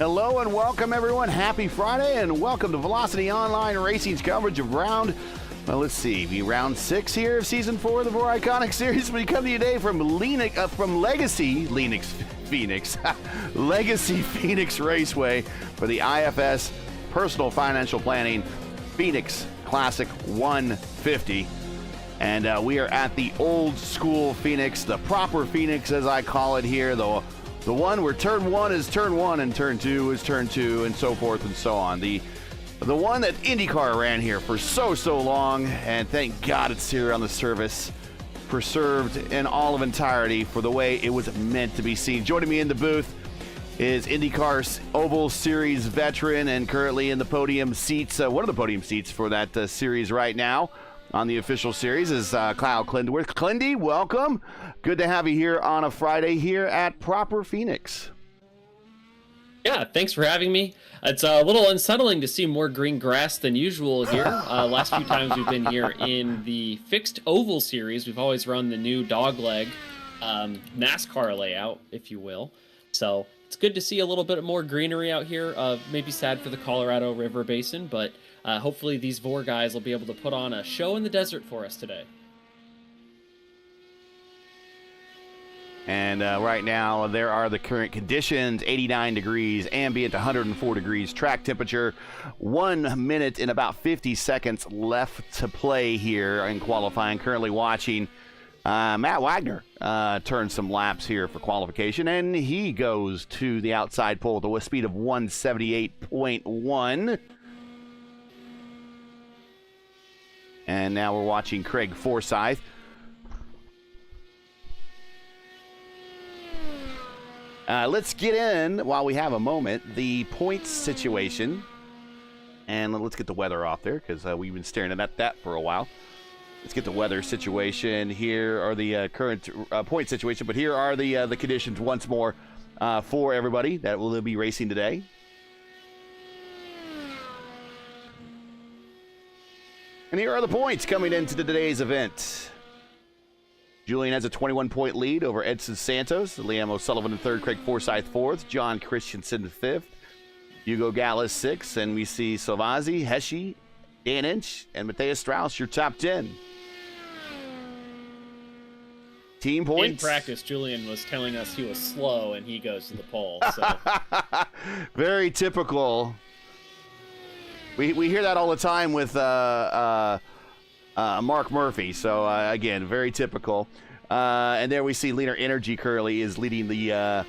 Hello and welcome, everyone. Happy Friday, and welcome to Velocity Online Racing's coverage of round 6 here of Season 4 of the VOR ICONIC Series. We come to you today from Legacy Phoenix Raceway for the IFS Personal Financial Planning Phoenix Classic 150. And we are at the old school Phoenix, the proper Phoenix as I call it here, the one where turn 1 is turn 1 and turn 2 is turn 2 and so forth and so on. The one that IndyCar ran here for so long, and thank God it's here on the service, preserved in all of entirety for the way it was meant to be seen. Joining me in the booth is IndyCar's Oval Series veteran and currently in the podium seats, one of the podium seats for that series right now on the official series is Kyle Klendworth. Klendy, welcome. Good to have you here on a Friday here at Proper Phoenix. Yeah, thanks for having me. It's a little unsettling to see more green grass than usual here. Last few times we've been here in the fixed oval series, we've always run the new dogleg NASCAR layout, if you will. So it's good to see a little bit more greenery out here. Maybe sad for the Colorado River Basin, but hopefully these VOR guys will be able to put on a show in the desert for us today. And right now, there are the current conditions, 89 degrees, ambient 104 degrees, track temperature, 1 minute and about 50 seconds left to play here in qualifying. Currently watching Matt Wagner turn some laps here for qualification, and he goes to the outside pole with a speed of 178.1. And now we're watching Craig Forsyth. Let's get in, while we have a moment, the points situation. And let's get the weather off there, because we've been staring at that for a while. Let's get the weather situation. Here are the current point situation, but here are the conditions once more for everybody that will be racing today. And here are the points coming into today's event. Julian has a 21-point lead over Edson Santos, Liam O'Sullivan in third, Craig Forsyth fourth, John Christensen fifth, Hugo Gallas sixth, and we see Salvazi, Hesche, Dan Inch, and Mateus Strauss, your top 10. Team points. In practice, Julian was telling us he was slow, and he goes to the pole. So. Very typical. We hear that all the time with Mark Murphy. So, again, very typical. And there we see Leaner Energy currently is leading the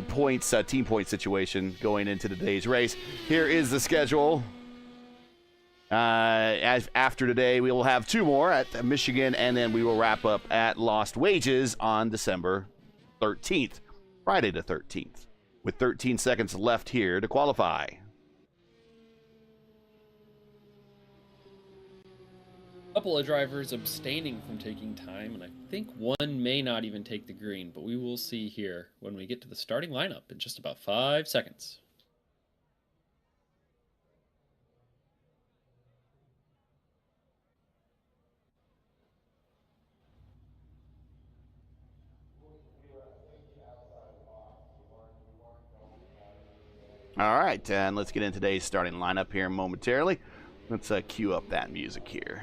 points, team point situation going into today's race. Here is the schedule. As after today, we will have two more at Michigan, and then we will wrap up at Lost Wages on December 13th, Friday the 13th, with 13 seconds left here to qualify. A couple of drivers abstaining from taking time, and I think one may not even take the green, but we will see here when we get to the starting lineup in just about 5 seconds. All right, and let's get in today's starting lineup here momentarily. Let's cue up that music here.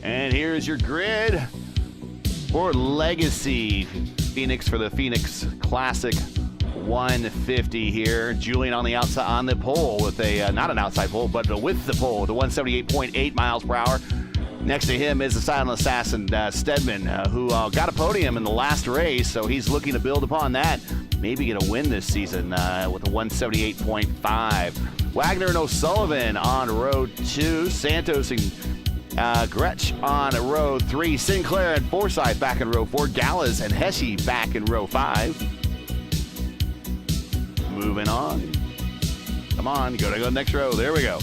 And here's your grid for Legacy Phoenix for the Phoenix Classic 150 here. Julian on the outside, on the pole with a, not an outside pole, but with the pole with a 178.8 miles per hour. Next to him is the silent assassin, Stedman, who got a podium in the last race, so he's looking to build upon that. Maybe get a win this season with a 178.5. Wagner and O'Sullivan on row 2. Santos and Gretsch on row 3. Sinclair and Forsyth back in row 4. Gallas and Hesche back in row 5. Moving on. Come on, go to the next row. There we go.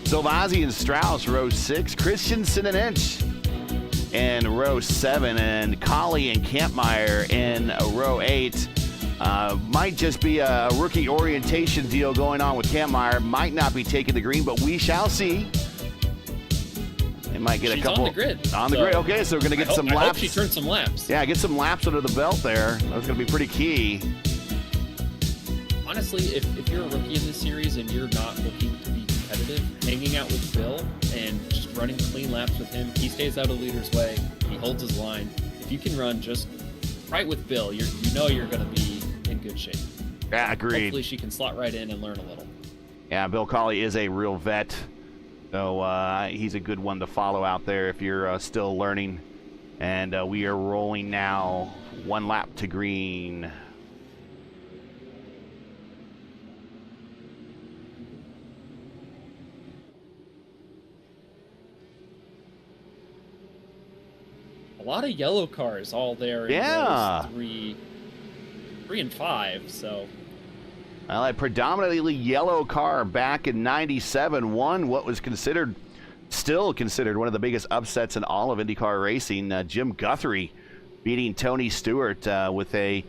Salvazi and Strauss, row 6. Christensen and Inch in row 7. And Colley and Kampmeyer in row 8. Might just be a rookie orientation deal going on with Kampmeyer. Might not be taking the green, but we shall see. They might get She's a couple on the grid. On the grid. Okay, so we're going to get some laps. I hope she turns some laps. Yeah, get some laps under the belt there. That's going to be pretty key. Honestly, if you're a rookie in this series and you're not looking to be competitive, hanging out with Bill and just running clean laps with him, he stays out of leader's way. He holds his line. If you can run just right with Bill, you know you're going to be in good shape. Yeah, agreed. Hopefully she can slot right in and learn a little. Yeah, Bill Colley is a real vet, so he's a good one to follow out there if you're still learning. And we are rolling now, 1 lap to green. A lot of yellow cars all there in rows 3 and 5, so. Well, a predominantly yellow car back in '97 won what was still considered one of the biggest upsets in all of IndyCar racing. Jim Guthrie beating Tony Stewart with a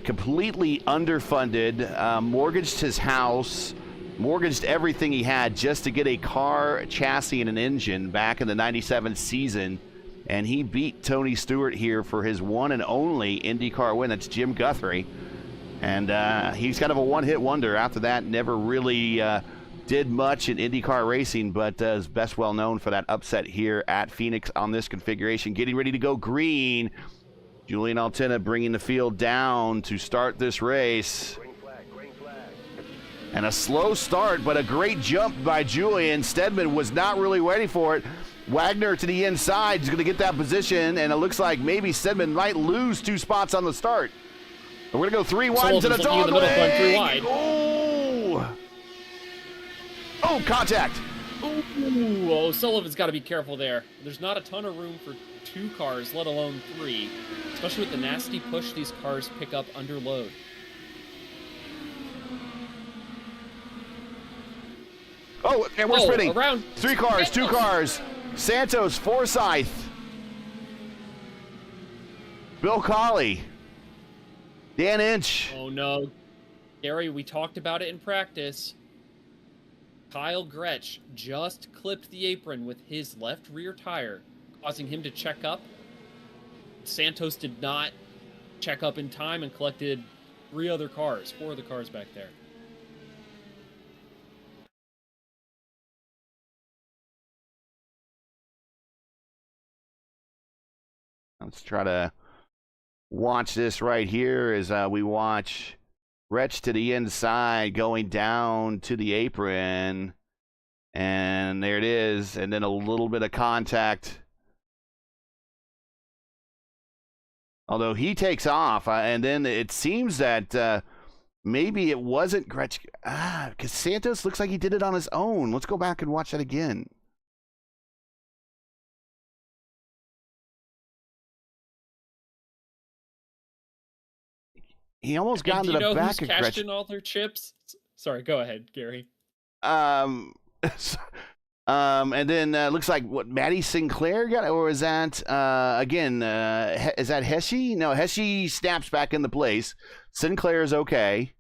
completely underfunded, mortgaged his house, mortgaged everything he had just to get a car, a chassis, and an engine back in the '97 season. And he beat Tony Stewart here for his one and only IndyCar win. That's Jim Guthrie. And he's kind of a one-hit wonder. After that, never really did much in IndyCar racing, but is best well known for that upset here at Phoenix on this configuration. Getting ready to go green. Julian Altina bringing the field down to start this race. Green flag. And a slow start, but a great jump by Julian. Stedman was not really waiting for it. Wagner to the inside is going to get that position, and it looks like maybe Stedman might lose 2 spots on the start. We're going to go 3 wide to the dog leg. Oh, contact. Ooh, oh, Sullivan's got to be careful there. There's not a ton of room for 2 cars, let alone 3, especially with the nasty push these cars pick up under load. Oh, and we're spinning. Around 3 cars, 2 cars. Santos, Forsyth, Bill Colley, Dan Inch. Oh no, Gary, we talked about it in practice. Kyle Gretsch just clipped the apron with his left rear tire, causing him to check up. Santos did not check up in time and collected 4 other cars back there. Let's try to watch this right here as we watch Gretsch to the inside going down to the apron. And there it is. And then a little bit of contact. Although he takes off. And then it seems that maybe it wasn't Gretsch. Because Santos looks like he did it on his own. Let's go back and watch that again. He almost got into the back of Gretsch. Do you know who's cashed in all their chips? Sorry, go ahead, Gary. And then looks like what Maddie Sinclair got, or is that again? Is that Heshy? No, Heshy snaps back into place. Sinclair is okay.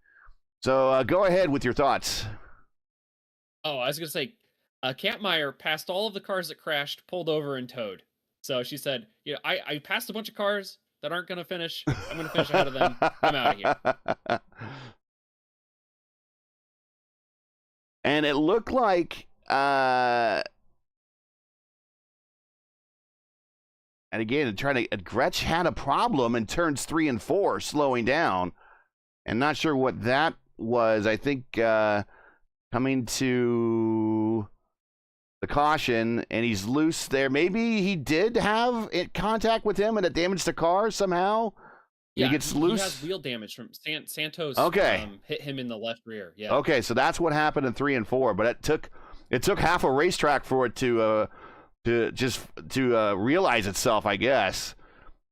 So go ahead with your thoughts. Oh, I was gonna say, Kampmeyer passed all of the cars that crashed, pulled over, and towed. So she said, "Yeah, I passed a bunch of cars that aren't going to finish. I'm going to finish ahead of them. I'm out of here." And it looked like, and again, Gretsch had a problem in turns 3 and 4, slowing down. And not sure what that was. I think coming to the caution, and he's loose there. Maybe he did have contact with him and it damaged the car somehow. Yeah, he gets loose. He has wheel damage from Santos. Okay, hit him in the left rear. Yeah. Okay, so that's what happened in 3 and 4. But it took half a racetrack for it to realize itself, I guess.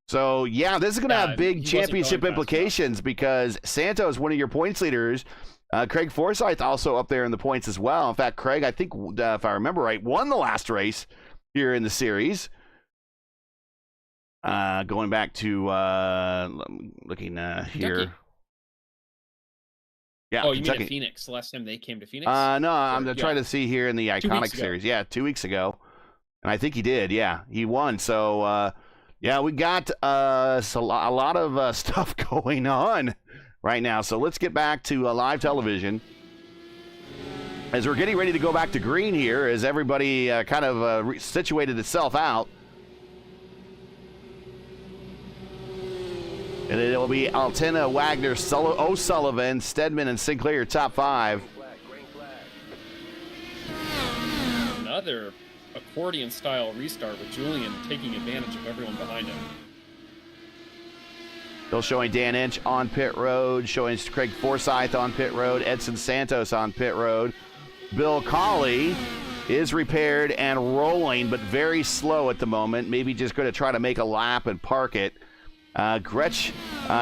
So yeah, this is going to have big championship implications because Santos, one of your points leaders. Craig Forsyth also up there in the points as well. In fact, Craig, I think, if I remember right, won the last race here in the series. Going back to looking here. Yeah, Oh, you Kentucky. mean at Phoenix? The last time they came to Phoenix? No, I'm trying to see here in the Iconic ago. Series. Yeah, 2 weeks ago. And I think he did. Yeah, he won. So, yeah, we got a lot of stuff going on right now. So let's get back to live television. As we're getting ready to go back to green here, as everybody kind of situated itself out. And it'll be Altena, Wagner, O'Sullivan, Stedman, and Sinclair, top 5. Another accordion-style restart with Julian taking advantage of everyone behind him. Still showing Dan Inch on pit road, showing Craig Forsyth on pit road, Edson Santos on pit road. Bill Colley is repaired and rolling, but very slow at the moment. Maybe just going to try to make a lap and park it. Gretsch,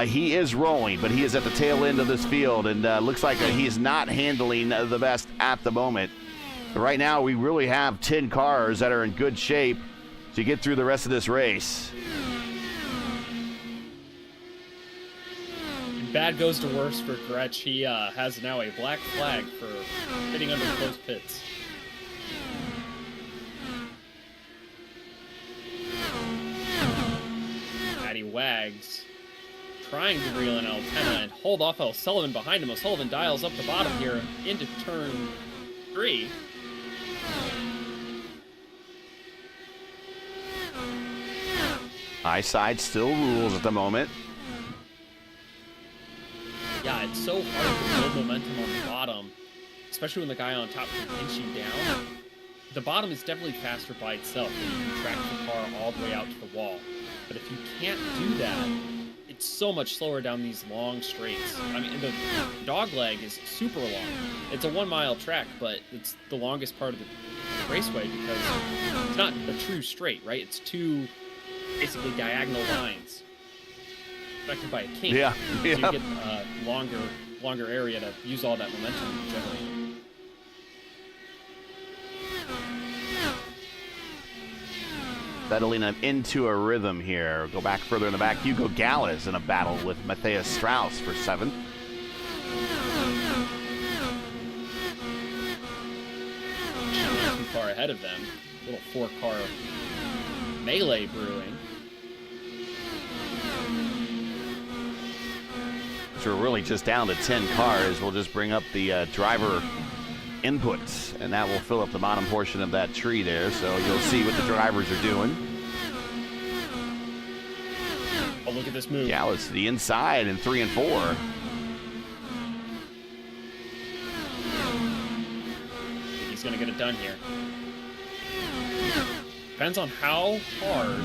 he is rolling, but he is at the tail end of this field, and looks like he's not handling the best at the moment. But right now, we really have 10 cars that are in good shape to get through the rest of this race. Bad goes to worse for Gretsch. He has now a black flag for hitting under close pits. Matty Wags trying to reel in Altena and hold off O'Sullivan behind him. O'Sullivan dials up the bottom here into turn 3. High side still rules at the moment. Yeah, it's so hard to build momentum on the bottom, especially when the guy on top is pinching down. The bottom is definitely faster by itself, and you can track the car all the way out to the wall. But if you can't do that, it's so much slower down these long straights. I mean, the dog leg is super long. It's a 1 mile track, but it's the longest part of the raceway because it's not a true straight, right? It's 2 basically diagonal lines affected by a kink. Yeah. So you get a longer area to use all that momentum generally. Settling him into a rhythm here. Go back further in the back. Hugo Gallas in a battle with Matthias Strauss for 7th. Not too far ahead of them. Little 4-car melee brewing. So we're really just down to 10 cars. We'll just bring up the driver inputs, and that will fill up the bottom portion of that tree there. So you'll see what the drivers are doing. Oh, look at this move. Gallas to the inside in 3 and 4. He's going to get it done here. Depends on how hard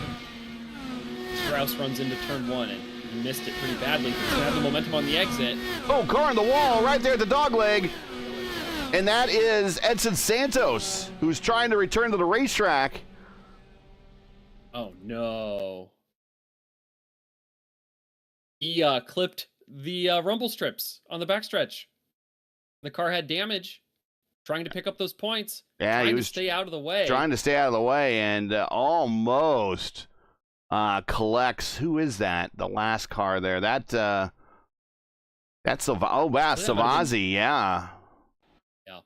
Strauss runs into turn 1, and he missed it pretty badly. He's going to have the momentum on the exit. Oh, car on the wall right there at the dog leg. And that is Edson Santos, who's trying to return to the racetrack. Oh, no. He clipped the rumble strips on the backstretch. The car had damage. Trying to pick up those points. Yeah, he was to stay out of the way. Trying to stay out of the way, and almost collects. Who is that? The last car there. That's Savazzi. Yeah. Yeah.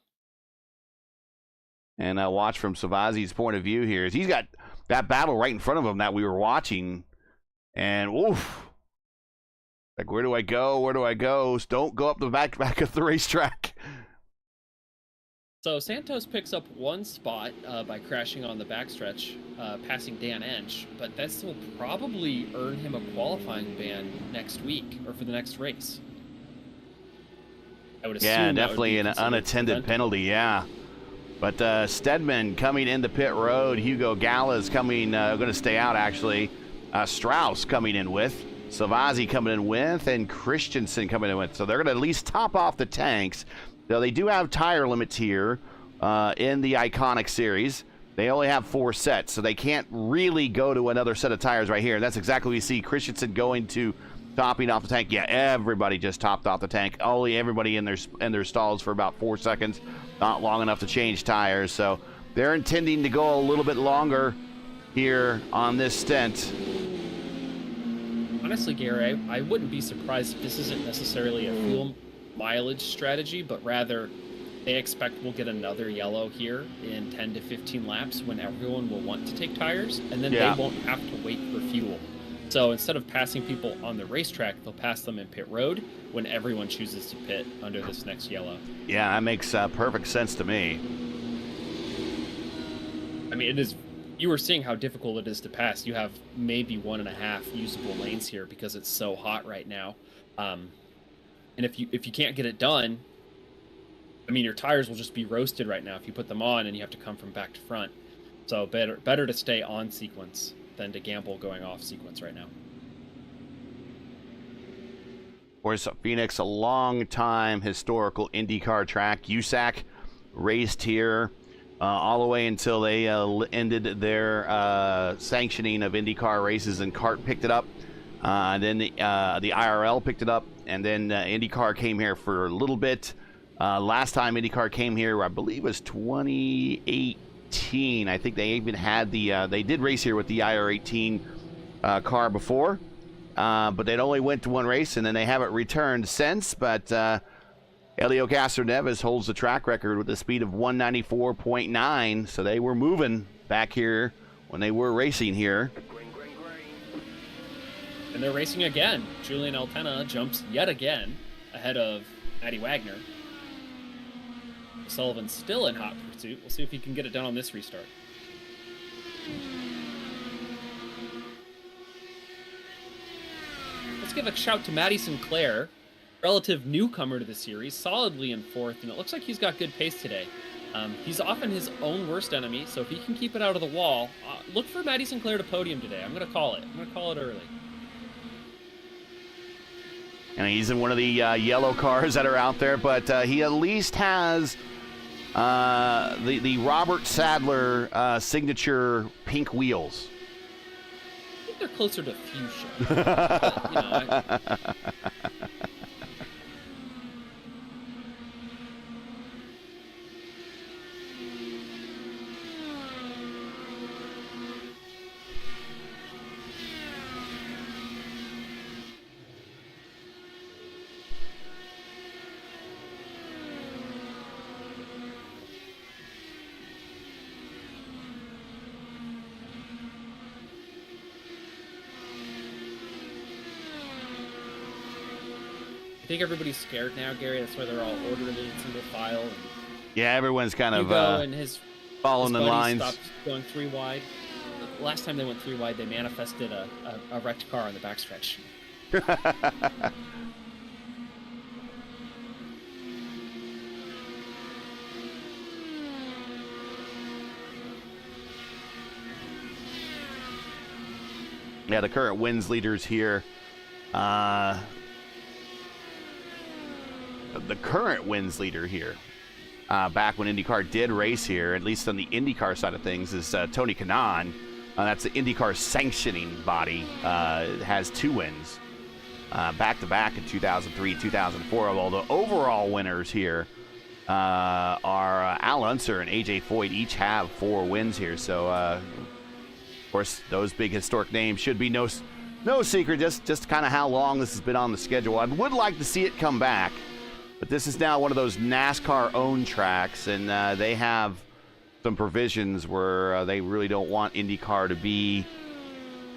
And watch from Savazzi's point of view here. He's got that battle right in front of him that we were watching, and oof. Like, where do I go? Where do I go? Don't go up the back of the racetrack. So Santos picks up 1 spot by crashing on the backstretch, passing Dan Ench, but this will probably earn him a qualifying ban next week or for the next race. I would assume. Yeah, definitely an unattended penalty. Yeah, but Stedman coming into pit road. Hugo Gallas coming, going to stay out actually. Strauss coming in with. Savazzi coming in with, and Christensen coming in with. So they're going to at least top off the tanks. Now, they do have tire limits here in the Iconic Series. They only have 4 sets, so they can't really go to another set of tires right here. And that's exactly what we see. Christensen going to topping off the tank. Yeah, everybody just topped off the tank. Only everybody in their stalls for about 4 seconds. Not long enough to change tires. So they're intending to go a little bit longer here on this stint. Honestly, Gary, I wouldn't be surprised if this isn't necessarily a mileage strategy, but rather they expect we'll get another yellow here in 10 to 15 laps when everyone will want to take tires, and then they won't have to wait for fuel. So instead of passing people on the racetrack, they'll pass them in pit road when everyone chooses to pit under this next yellow. Yeah, that makes perfect sense to me. I mean, it is. You were seeing how difficult it is to pass. You have maybe 1.5 usable lanes here because it's so hot right now. And if you can't get it done, I mean, your tires will just be roasted right now if you put them on and you have to come from back to front. So better to stay on sequence than to gamble going off sequence right now. Of course, Phoenix, a long-time historical IndyCar track. USAC raced here all the way until they ended their sanctioning of IndyCar races, and CART picked it up. Then the IRL picked it up, and then IndyCar came here for a little bit. Last time IndyCar came here, I believe, was 2018. I think they even had they did race here with the IR18 car before, but they'd only went to one race, and then they haven't returned since. But Helio Castroneves holds the track record with a speed of 194.9, so they were moving back here when they were racing here. And they're racing again. Julian Altena jumps yet again ahead of Matty Wagner. Sullivan's still in hot pursuit. We'll see if he can get it done on this restart. Let's give a shout to Matty Sinclair, relative newcomer to the series, solidly in 4th, and it looks like he's got good pace today. He's often his own worst enemy, so if he can keep it out of the wall, look for Matty Sinclair to podium today. I'm going to call it. I'm going to call it early. And he's in one of the yellow cars that are out there, but he at least has the Robert Sadler signature pink wheels. I think they're closer to fuchsia. But, I think everybody's scared now, Gary. That's why they're all orderly in single file. And yeah, everyone's kind of and following the lines. Stopped going 3 wide. Last time they went 3 wide, they manifested a wrecked car on the backstretch. Yeah, the current wins leaders here. The current wins leader here, back when IndyCar did race here, at least on the IndyCar side of things, is Tony Kanaan. That's the IndyCar sanctioning body. Has 2 wins, back-to-back in 2003 and 2004. Although the overall winners here are Al Unser and AJ Foyt each have 4 wins here. So, of course, those big historic names should be no secret, just kind of how long this has been on the schedule. I would like to see it come back. But this is now one of those NASCAR-owned tracks, and they have some provisions where they really don't want IndyCar to be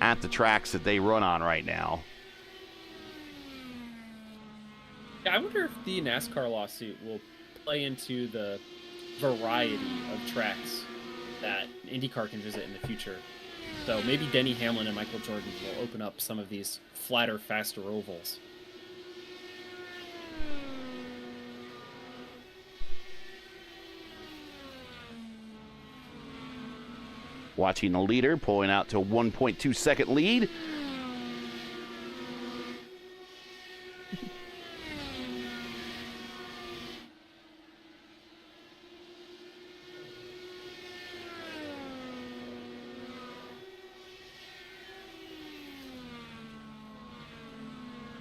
at the tracks that they run on right now. Yeah, I wonder if the NASCAR lawsuit will play into the variety of tracks that IndyCar can visit in the future. So maybe Denny Hamlin and Michael Jordan will open up some of these flatter, faster ovals. Watching the leader, pulling out to a 1.2 second lead.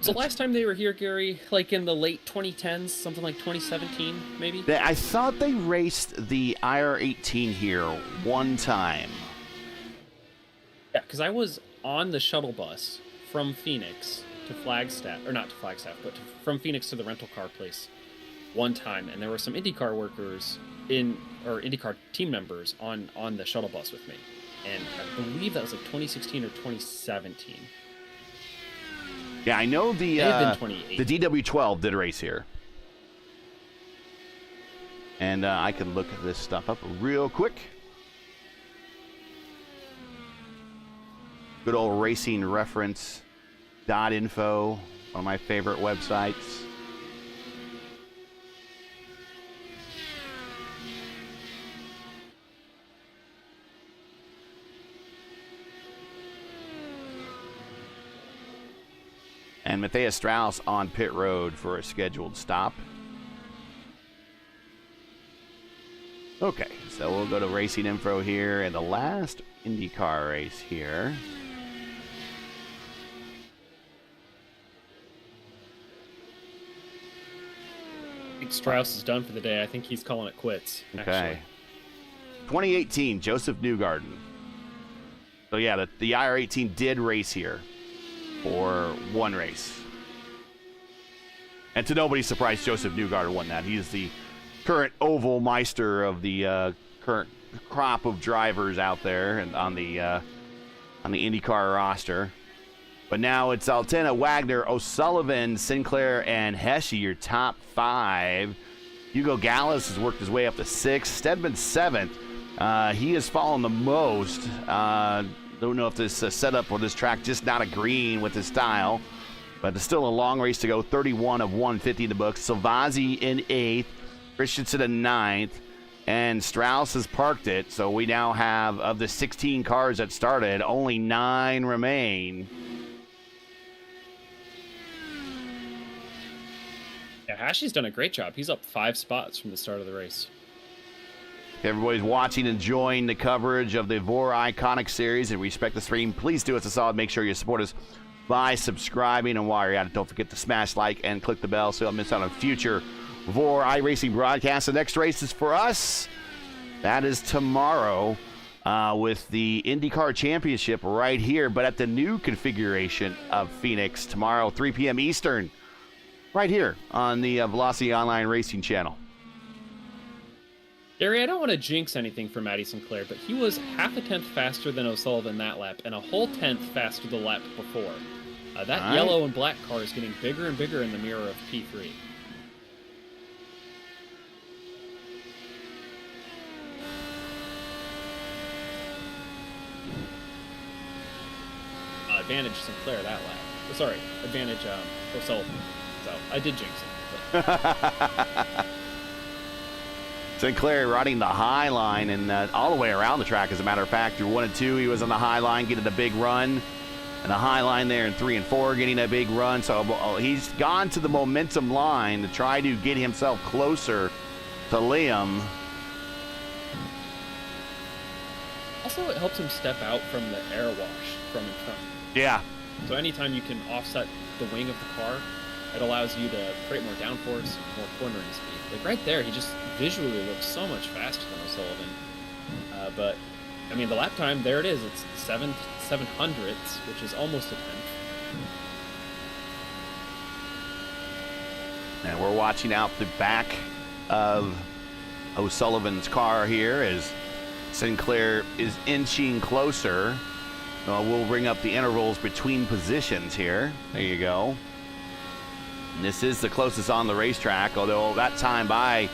So last time they were here, Gary, like in the late 2010s, something like 2017, maybe? I thought they raced the IR18 here one time. Yeah, because I was on the shuttle bus from Phoenix to Flagstaff, or not to Flagstaff, but from Phoenix to the rental car place one time, and there were some IndyCar workers or IndyCar team members on the shuttle bus with me, and I believe that was like 2016 or 2017. Yeah, I know the DW12 did race here. And I can look this stuff up real quick. Good old racing reference.info, one of my favorite websites. And Matthias Strauss on pit road for a scheduled stop. Okay, so we'll go to racing info here, and the last IndyCar race here. I think Strauss is done for the day. I think he's calling it quits. Okay. Actually. 2018, Joseph Newgarden. So yeah, the IR18 did race here for one race. And to nobody's surprise, Joseph Newgarden won that. He is the current oval meister of the current crop of drivers out there and on the IndyCar roster. But now it's Altena, Wagner, O'Sullivan, Sinclair, and Hesje, your top five. Hugo Gallis has worked his way up to 6th. Stedman 7th. He has fallen the most. Don't know if this setup for this track just not agreeing with his style. But there's still a long race to go. 31 of 150 in the books. Silvazzi in 8th. Christensen in 9th. And Strauss has parked it. So we now have, of the 16 cars that started, only 9 remain. Yeah, Hesje's done a great job. He's up 5 spots from the start of the race. Everybody's watching, enjoying the coverage of the VOR ICONIC Series, and respect the stream. Please do us a solid. Make sure you support us by subscribing. And while you're at it, don't forget to smash like and click the bell so you don't miss out on future VOR iRacing broadcasts. The next race is for us. That is tomorrow with the IndyCar Championship right here, but at the new configuration of Phoenix tomorrow, 3 p.m. Eastern, right here on the Velocity Online Racing channel. Gary, I don't want to jinx anything for Matty Sinclair, but he was half a tenth faster than O'Sullivan that lap and a whole tenth faster the lap before. That yellow and black car is getting bigger and bigger in the mirror of P3. Advantage Sinclair that lap. Sorry, advantage O'Sullivan. So I did jinx him. But. Sinclair riding the high line and all the way around the track, as a matter of fact. Through 1 and 2, he was on the high line, getting a big run. And the high line there in 3 and 4, getting a big run. So he's gone to the momentum line to try to get himself closer to Liam. Also, it helps him step out from the air wash from in front. Yeah. So anytime you can offset the wing of the car, it allows you to create more downforce, more cornering speed. Like right there, he just visually looks so much faster than O'Sullivan. But, I mean, the lap time, there it is. It's 7/700ths, which is almost a tenth. And we're watching out the back of O'Sullivan's car here as Sinclair is inching closer. We'll bring up the intervals between positions here. There you go. And this is the closest on the racetrack, although that time by,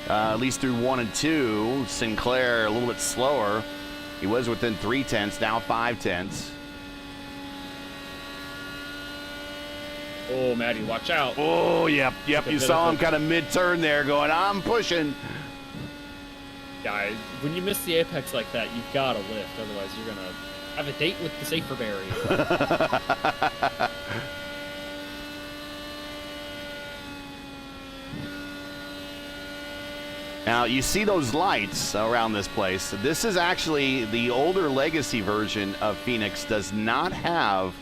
at least through 1 and 2, Sinclair a little bit slower. He was within 3 tenths, now 5 tenths. Oh, Matty, watch out. Oh, yep. You saw him kind of mid-turn there going, I'm pushing. Yeah, when you miss the apex like that, you've got to lift. Otherwise, you're going to have a date with the safer barrier. Now, you see those lights around this place. This is actually the older legacy version of Phoenix. Does not have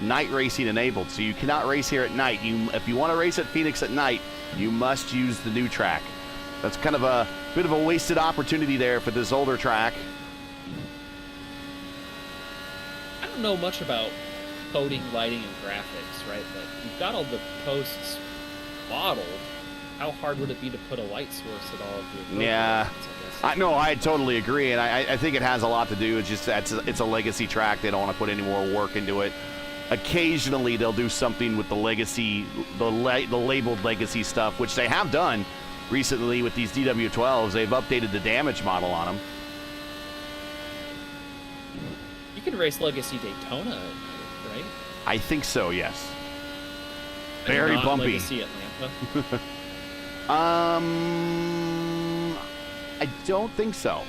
night racing enabled, so you cannot race here at night. If you want to race at Phoenix at night, you must use the new track. That's kind of a bit of a wasted opportunity there for this older track. I don't know much about coding, lighting, and graphics, right? But you've got all the posts modeled. How hard would it be to put a light source at all of your Yeah. No, I totally agree, and I think it has a lot to do. It's just it's a legacy track. They don't want to put any more work into it. Occasionally, they'll do something with the legacy, the labeled legacy stuff, which they have done recently with these DW12s. They've updated the damage model on them. You can race Legacy Daytona, right? I think so, yes. But Very not bumpy. Legacy Atlanta. I don't think so.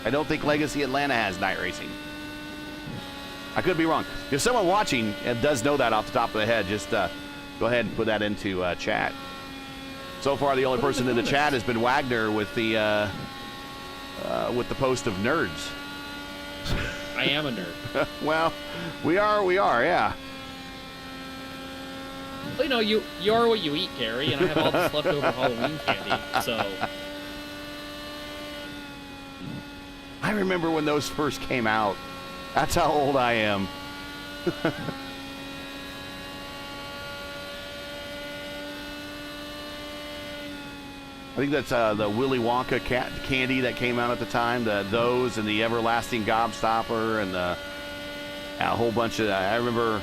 I don't think Legacy Atlanta has night racing. I could be wrong. If someone watching does know that off the top of the head, just go ahead and put that into chat. So far, the only person in the chat has been Wagner with the post of nerds. I am a nerd. Well, we are, yeah. Well, you know, you are what you eat, Gary, and I have all this leftover Halloween candy, so... I remember when those first came out. That's how old I am. I think that's the Willy Wonka candy that came out at the time. Those and the Everlasting Gobstopper and a whole bunch of. I remember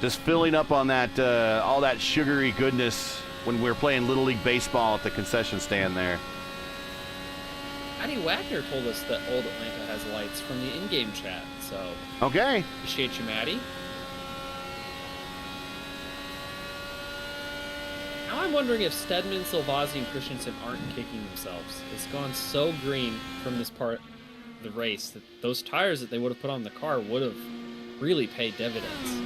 just filling up on that all that sugary goodness when we were playing Little League Baseball at the concession stand there. Matty Wagner told us that Old Atlanta has lights from the in-game chat, so... Okay. Appreciate you, Matty. Now I'm wondering if Stedman, Silvazzi, and Christensen aren't kicking themselves. It's gone so green from this part of the race that those tires that they would have put on the car would have really paid dividends.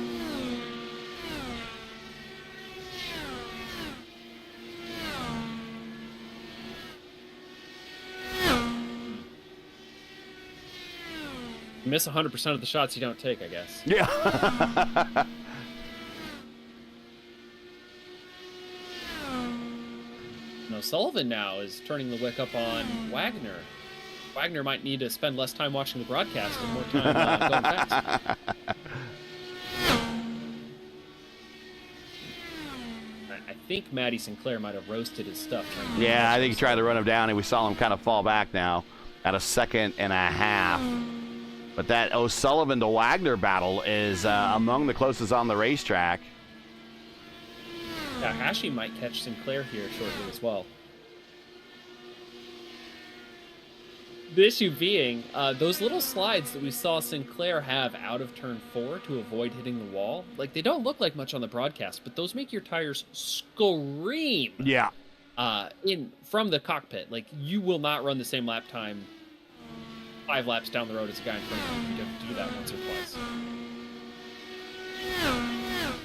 You miss 100% of the shots you don't take, I guess. Yeah. No, Sullivan now is turning the wick up on Wagner. Wagner might need to spend less time watching the broadcast and more time going fast. I think Matty Sinclair might have roasted his stuff. Yeah, I think he tried to run him down, and we saw him kind of fall back now at a 2.5 seconds. But that O'Sullivan to Wagner battle is among the closest on the racetrack. Hashi might catch Sinclair here shortly as well. The issue being, those little slides that we saw Sinclair have out of turn 4 to avoid hitting the wall, like, they don't look like much on the broadcast, but those make your tires scream. Yeah. From the cockpit. Like, you will not run the same lap time 5 laps down the road as a guy in front of you. You have to do that once or twice.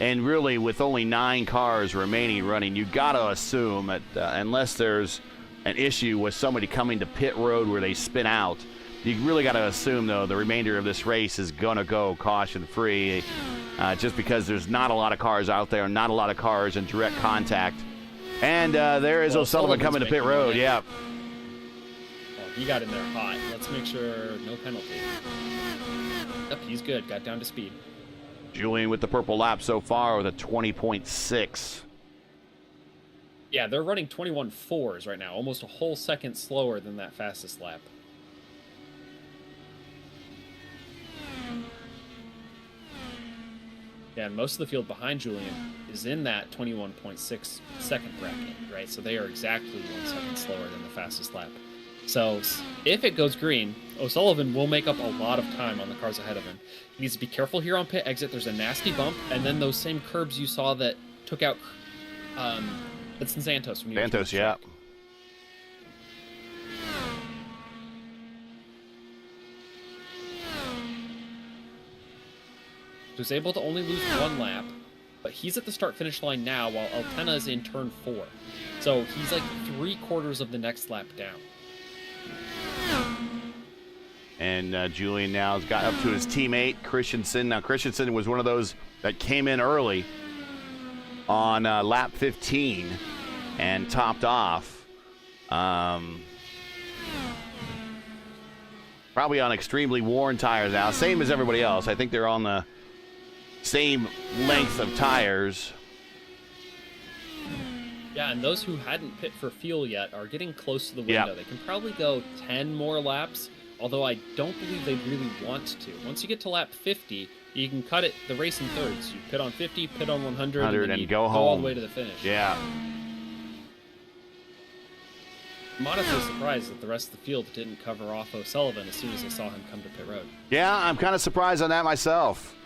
And really, with only 9 cars remaining running, you got to assume that unless there's an issue with somebody coming to pit road where they spin out, you really got to assume, though, the remainder of this race is going to go caution-free just because there's not a lot of cars out there, not a lot of cars in direct contact. And there is O'Sullivan coming to pit road, yeah. He got in there hot. Let's make sure no penalty. Yep, he's good. Got down to speed. Julian with the purple lap so far with a 20.6. Yeah, they're running 21.4s right now, almost a whole second slower than that fastest lap. Yeah, and most of the field behind Julian is in that 21.6 second bracket, right? So they are exactly 1 second slower than the fastest lap. So if it goes green, O'Sullivan will make up a lot of time on the cars ahead of him. He needs to be careful here on pit exit. There's a nasty bump, and then those same curbs you saw that took out it's in Santos. When you Santos, yeah. He was able to only lose 1 lap, but he's at the start-finish line now while Altena is in turn 4. So he's like 3/4 of the next lap down. And Julian now has got up to his teammate, Christensen. Now, Christensen was one of those that came in early on lap 15 and topped off. Probably on extremely worn tires now, same as everybody else. I think they're on the same length of tires. Yeah, and those who hadn't pit for fuel yet are getting close to the window. Yep. They can probably go 10 more laps, although I don't believe they really want to. Once you get to lap 50, you can cut the race in thirds. You pit on 50, pit on 100, and then you go home. all the way to the finish. Yeah. I'm honestly surprised that the rest of the field didn't cover off O'Sullivan as soon as they saw him come to pit road. Yeah, I'm kind of surprised on that myself.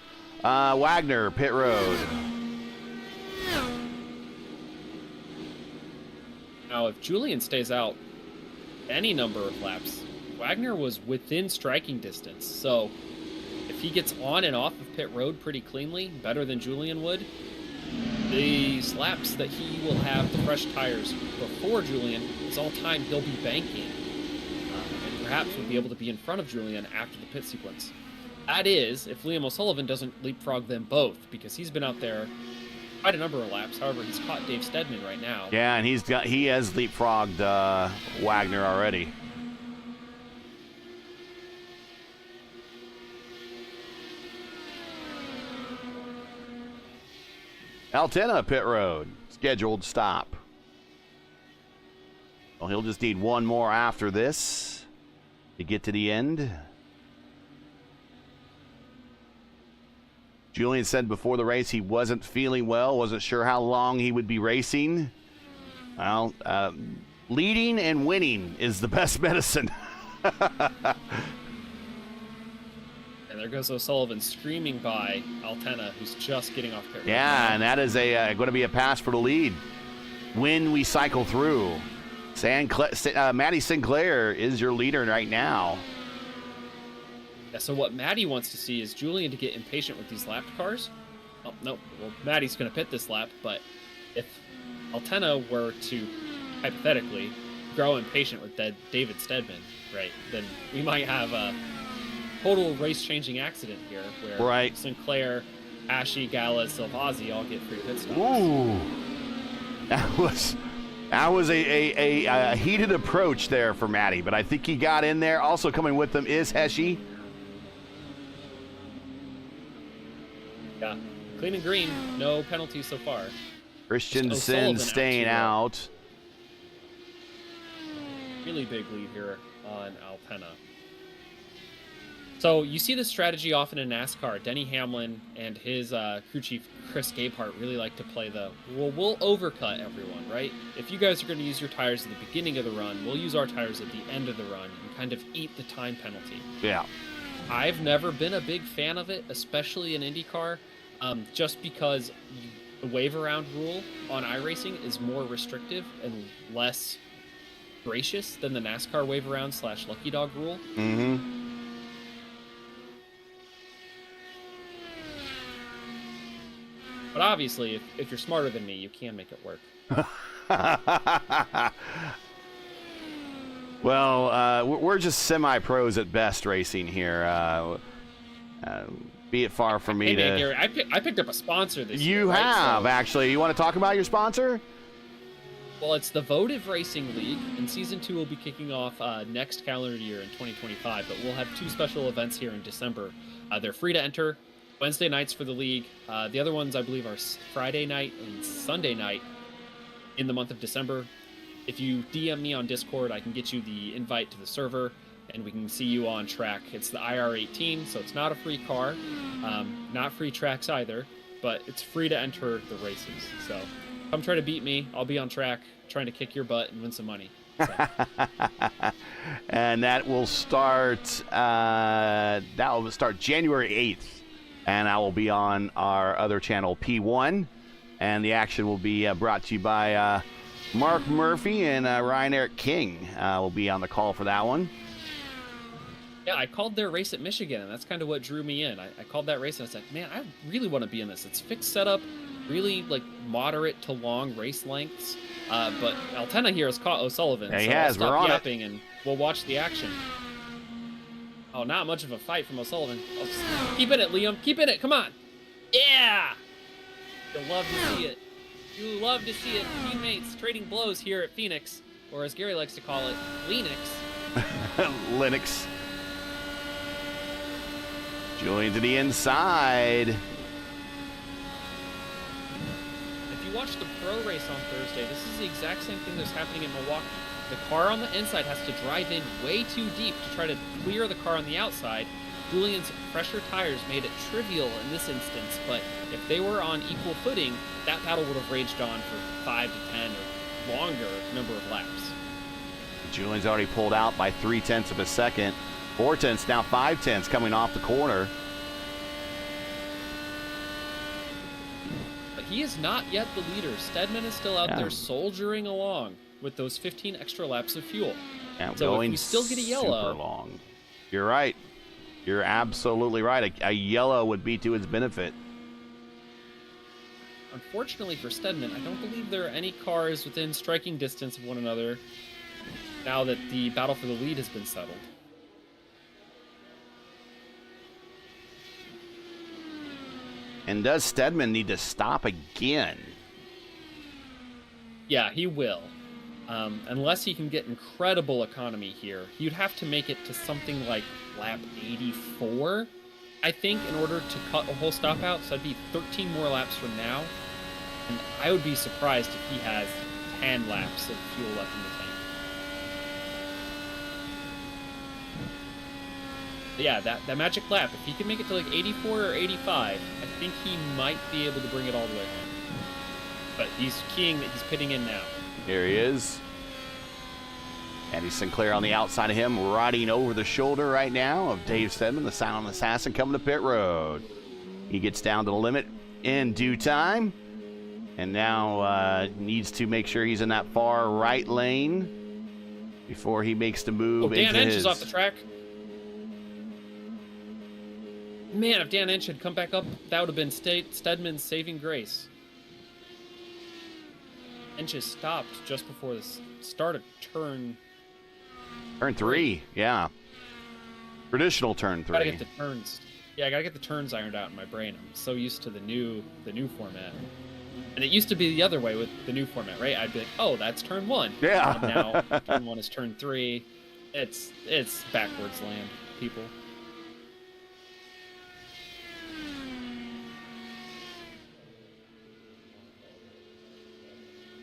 Wagner, pit road. Now, if Julian stays out any number of laps, Wagner was within striking distance. So if he gets on and off of pit road pretty cleanly, better than Julian would, these laps that he will have the fresh tires before Julian is all time he'll be banking. And perhaps will be able to be in front of Julian after the pit sequence. That is, if Liam O'Sullivan doesn't leapfrog them both, because he's been out there quite a number of laps. However, he's caught Dave Stedman right now. Yeah, and he has leapfrogged Wagner already. Altena, pit road, scheduled stop. Well, he'll just need one more after this to get to the end. Julian said before the race he wasn't feeling well, wasn't sure how long he would be racing. Well, leading and winning is the best medicine. And there goes O'Sullivan screaming by Altena, who's just getting off pit road. Yeah, and that is going to be a pass for the lead when we cycle through. Maddie Sinclair is your leader right now. Yeah, so what Maddie wants to see is Julian to get impatient with these lapped cars. Oh, no. Well, Maddie's going to pit this lap, but if Altena were to, hypothetically, grow impatient with David Stedman, right, then we might have a total race-changing accident here where Sinclair, Ashy, Gala, Silvazzi all get free pit stops. Ooh. That was a heated approach there for Maddie, but I think he got in there. Also coming with them is Heshy. Yeah, clean and green, no penalties so far. Christensen staying out. Really big lead here on Altena. So you see this strategy often in NASCAR. Denny Hamlin and his crew chief Chris Gabehart really like to play we'll overcut everyone, right? If you guys are going to use your tires at the beginning of the run, we'll use our tires at the end of the run and kind of eat the time penalty. Yeah. I've never been a big fan of it, especially in IndyCar, just because the wave around rule on iRacing is more restrictive and less gracious than the NASCAR wave around / lucky dog rule. Mm-hmm. But obviously, if you're smarter than me, you can make it work. Well, we're just semi-pros at best racing here. Be it far from me man, Gary, I picked up a sponsor this year. You have, right? actually. You want to talk about your sponsor? Well, it's the Votive Racing League, and Season 2 will be kicking off next calendar year in 2025, but we'll have 2 special events here in December. They're free to enter. Wednesday nights for the league. The other ones, I believe, are Friday night and Sunday night in the month of December. If you DM me on Discord, I can get you the invite to the server, and we can see you on track. It's the IR18, so it's not a free car, not free tracks either, but it's free to enter the races. So come try to beat me. I'll be on track trying to kick your butt and win some money. So. And that will start January 8th. And I will be on our other channel, P1. And the action will be brought to you by Mark Murphy and Ryan Eric King. Will be on the call for that one. Yeah, I called their race at Michigan, and that's kind of what drew me in. I called that race, and I was like, man, I really want to be in this. It's fixed setup, really like moderate to long race lengths. But Altena here has caught O'Sullivan. Yeah, he so has. I'll We're on stop yapping, and we'll watch the action. Oh, not much of a fight from O'Sullivan. Oh, keep in it, Liam. Keep in it. Come on. Yeah. You'll love to see it. You love to see it. Teammates trading blows here at Phoenix, or as Gary likes to call it, Lenix. Linux. Julian to the inside. watched the pro race on Thursday, this is the exact same thing that's happening in Milwaukee. The car on the inside has to drive in way too deep to try to clear the car on the outside. Julian's fresher tires made it trivial in this instance, but if they were on equal footing, that battle would have raged on for 5 to 10 or longer number of laps. Julian's already pulled out by 0.3 of a second. 0.4, now 0.5 coming off the corner. But he is not yet the leader. Stedman is still out there soldiering along with those 15 extra laps of fuel. Yeah, so going if we still get a yellow, super long. You're right. You're absolutely right. A yellow would be to his benefit. Unfortunately for Stedman, I don't believe there are any cars within striking distance of one another now that the battle for the lead has been settled. And does Stedman need to stop again? Yeah, he will. Unless he can get incredible economy here. You'd have to make it to something like lap 84, I think, in order to cut a whole stop out. So that'd be 13 more laps from now. And I would be surprised if he has 10 laps of fuel left in the tank. But yeah, that magic lap, if he can make it to like 84 or 85, I think he might be able to bring it all the way home. But he's keying that he's pitting in now. Here he is. Eddie Sinclair on the outside of him, riding over the shoulder right now of Dave Stedman, the silent assassin, coming to pit road. He gets down to the limit in due time, and now needs to make sure he's in that far right lane before he makes the move Dan into Inch his... is off the track. Man, if Dan Inch had come back up, that would have been Stedman's saving grace. Inch has stopped just before the start of turn 3, yeah. Traditional turn 3. Gotta get the turns. Yeah, I gotta get the turns ironed out in my brain. I'm so used to the new format. And it used to be the other way with the new format, right? I'd be like, oh, that's turn 1. Yeah. And now turn 1 is turn 3. It's backwards land, people.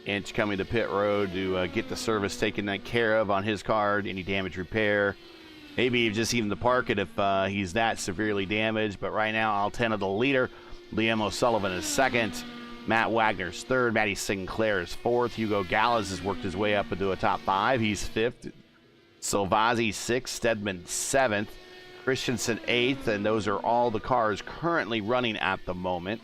Inch coming to pit road to get the service taken care of on his car, any damage repair. Maybe just even to park it if he's that severely damaged. But right now, Altena the leader. Liam O'Sullivan is second. Matt Wagner's third. Matty Sinclair is fourth. Hugo Gallas has worked his way up into a top 5. He's fifth. Silvazzi sixth. Stedman seventh. Christensen eighth. And those are all the cars currently running at the moment,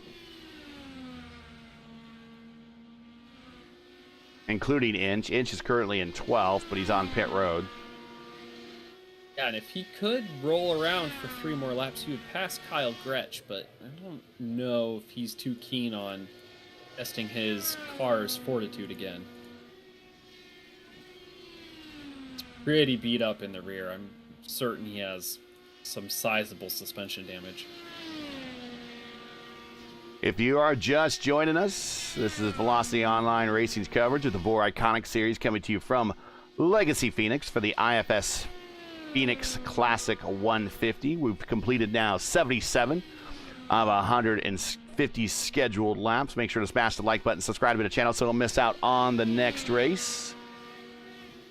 including Inch. Inch is currently in 12th, but he's on pit road. Yeah, and if he could roll around for 3 more laps, he would pass Kyle Gretsch, but I don't know if he's too keen on testing his car's fortitude again. It's pretty beat up in the rear. I'm certain he has some sizable suspension damage. If you are just joining us, this is Velocity Online Racing's coverage of the VOR ICONIC Series, coming to you from Legacy Phoenix for the IFS Phoenix Classic 150. We've completed now 77 of 150 scheduled laps. Make sure to smash the like button, subscribe to the channel so don't miss out on the next race,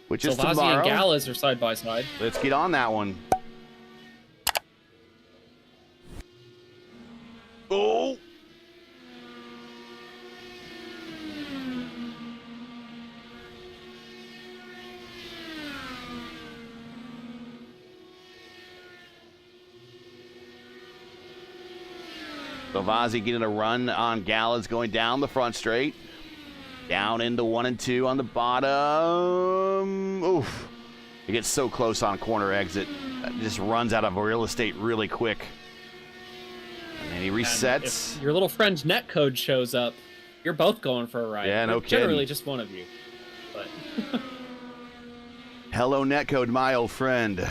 which is tomorrow. Silvazzi and Gallas are side by side. Let's get on that one. Oh! Silvazzi getting a run on Gallas, going down the front straight. Down into 1 and 2 on the bottom. Oof. It gets so close on corner exit. It just runs out of real estate really quick. And then he resets. And if your little friend's netcode shows up, you're both going for a ride. Yeah, no kidding. Generally just one of you. But hello, netcode, my old friend.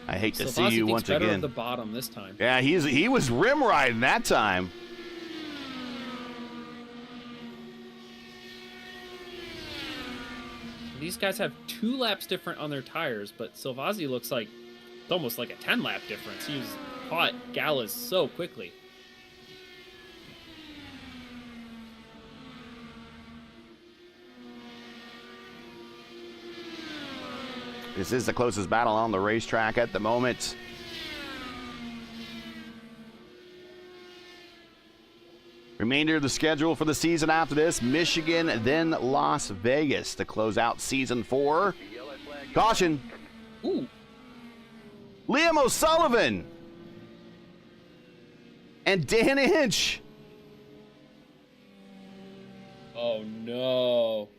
I hate to see you once better again. Of the bottom this time. Yeah, he was rim riding that time. These guys have 2 laps different on their tires, but Silvazzi looks like it's almost like a 10-lap difference. He's caught Gallas so quickly. This is the closest battle on the racetrack at the moment. Remainder of the schedule for the season after this: Michigan, then Las Vegas to close out season 4. Caution. Ooh. Liam O'Sullivan and Dan Inch. Oh no.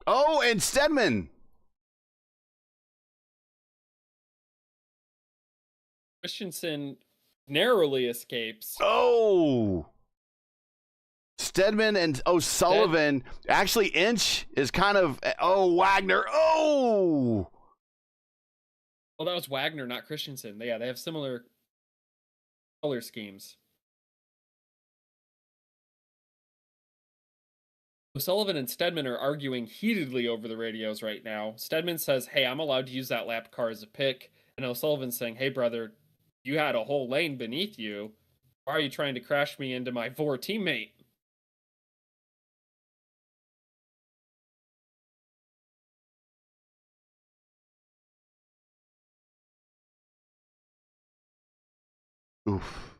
Oh, and Stedman. Christensen narrowly escapes. Oh. Stedman and O'Sullivan. Actually, Inch is kind of... Oh, Wagner. Oh! Well, that was Wagner, not Christensen. Yeah, they have similar color schemes. O'Sullivan and Stedman are arguing heatedly over the radios right now. Stedman says, hey, I'm allowed to use that lap car as a pick. And O'Sullivan's saying, hey, brother, you had a whole lane beneath you. Why are you trying to crash me into my VOR teammate? Oof.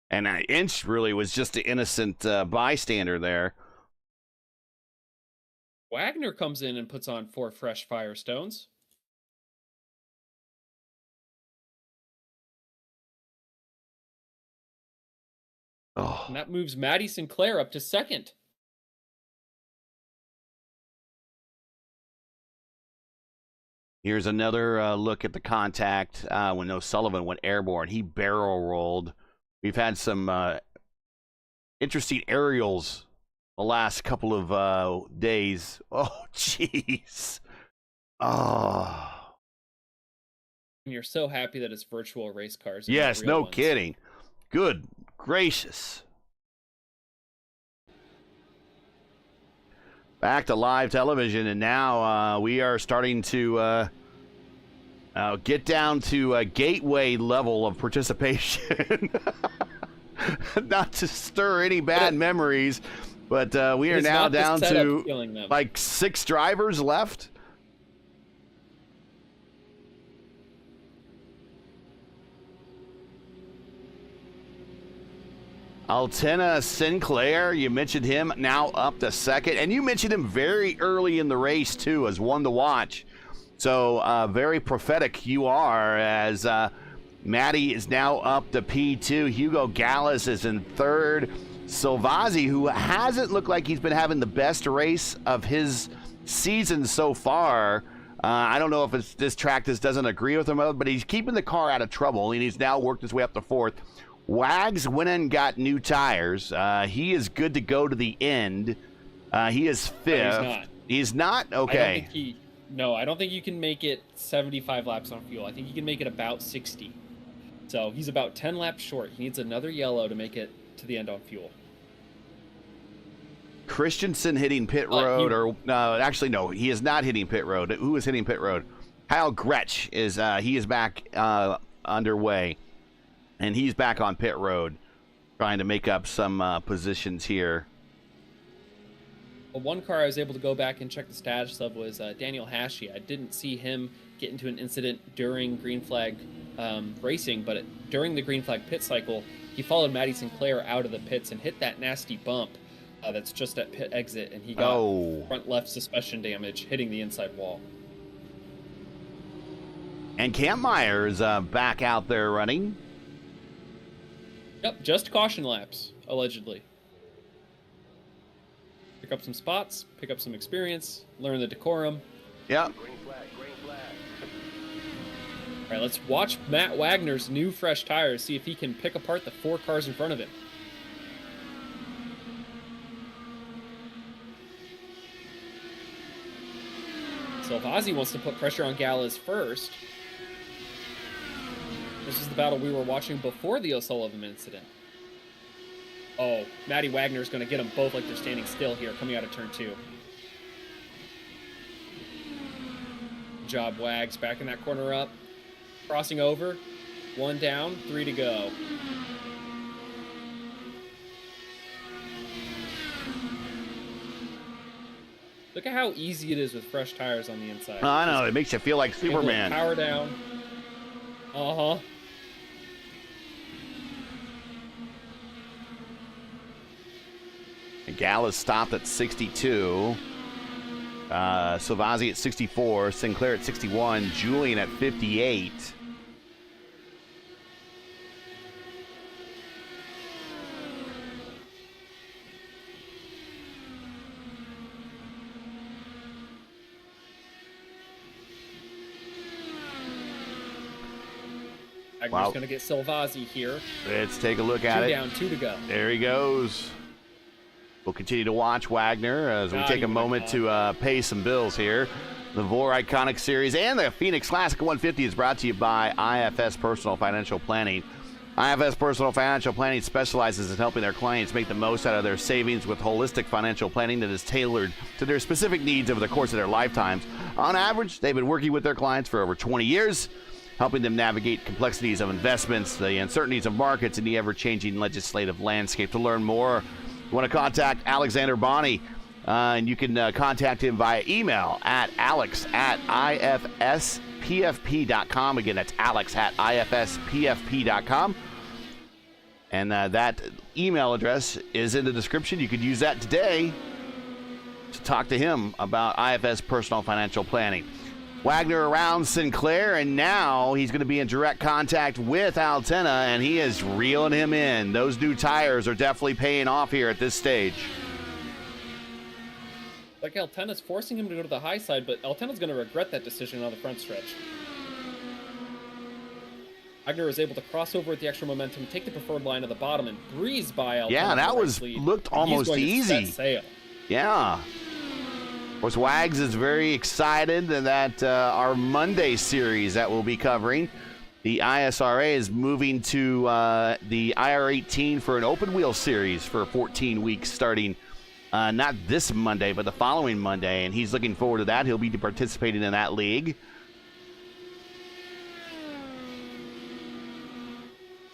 And Inch really was just an innocent bystander there. Wagner comes in and puts on 4 fresh Firestones. Oh. And that moves Maddie Sinclair up to 2nd. Here's another look at the contact when O'Sullivan went airborne. He barrel rolled. We've had some interesting aerials the last couple of days. Oh, jeez. Oh. And you're so happy that it's virtual race cars. Yes, no kidding. Good gracious. Back to live television, and now we are starting to get down to a gateway level of participation. Not to stir any bad memories, but we are now down to like 6 drivers left. Altena Sinclair, you mentioned him, now up to 2nd. And you mentioned him very early in the race, too, as one to watch. So very prophetic you are, as Maddie is now up to P2. Hugo Gallis is in 3rd. Silvazzi, who hasn't looked like he's been having the best race of his season so far. I don't know if it's this track just doesn't agree with him, but he's keeping the car out of trouble, and he's now worked his way up to 4th. Wags went and got new tires. He is good to go to the end. He is 5th. No, he's not? Okay. I don't think you can make it 75 laps on fuel. I think you can make it about 60. So he's about 10 laps short. He needs another yellow to make it to the end on fuel. Christensen hitting pit road, actually no, he is not hitting pit road. Who is hitting pit road? Kyle Gretsch is he is back underway. And he's back on pit road, trying to make up some positions here. Well, one car I was able to go back and check the status of was Daniel Hashi. I didn't see him get into an incident during green flag racing, but during the green flag pit cycle, he followed Maddie Sinclair out of the pits and hit that nasty bump that's just at pit exit, and he got front left suspension damage, hitting the inside wall. And Kampmeyer is back out there running. Yep, just caution laps, allegedly. Pick up some spots, pick up some experience, learn the decorum. Yep. Green flag, green flag. All right, let's watch Matt Wagner's new fresh tires, see if he can pick apart the 4 cars in front of him. Silvazzi wants to put pressure on Gallas first. This is the battle we were watching before the O'Sullivan incident. Oh, Matty Wagner's going to get them both like they're standing still here, coming out of turn 2. Good job, Wags, backing that corner up. Crossing over. 1 down, 3 to go. Look at how easy it is with fresh tires on the inside. I know, it makes you feel like Superman. Power down. Uh-huh. Gallus stopped at 62. Silvazzi at 64. Sinclair at 61. Julian at 58. Wagner's going to get Silvazzi here. Let's take a look at it. 2 down, 2 to go. There he goes. We'll continue to watch Wagner as we take a moment to pay some bills here. The VOR Iconic Series and the Phoenix Classic 150 is brought to you by IFS Personal Financial Planning. IFS Personal Financial Planning specializes in helping their clients make the most out of their savings with holistic financial planning that is tailored to their specific needs over the course of their lifetimes. On average, they've been working with their clients for over 20 years, helping them navigate complexities of investments, the uncertainties of markets, and the ever-changing legislative landscape. To learn more, you want to contact Alexander Bonney, and you can contact him via email at alex@ifspfp.com. Again, that's alex@ifspfp.com. And that email address is in the description. You could use that today to talk to him about IFS Personal Financial Planning. Wagner around Sinclair, and now he's going to be in direct contact with Altena, and he is reeling him in. Those new tires are definitely paying off here at this stage. Like Altena's forcing him to go to the high side, but Altena's going to regret that decision on the front stretch. Wagner was able to cross over with the extra momentum, take the preferred line at the bottom, and breeze by Altena. Yeah, that looked almost easy. Set sail. Yeah. Of course, Wags is very excited that our Monday series that we'll be covering, the ISRA, is moving to the IR18 for an open wheel series for 14 weeks starting not this Monday, but the following Monday, and he's looking forward to that. He'll be participating in that league.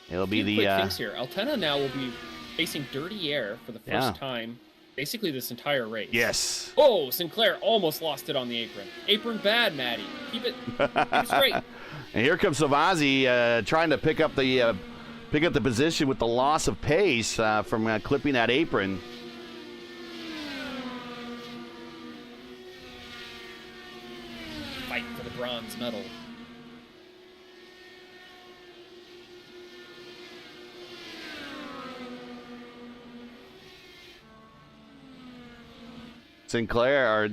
It'll be the... quick things here. Altena now will be facing dirty air for the first time basically this entire race. Yes. Oh, Sinclair almost lost it on the apron. Apron bad, Maddie. Keep it straight. And here comes Silvazzi trying to pick up the position with the loss of pace from clipping that apron. Fight for the bronze medal. Wagner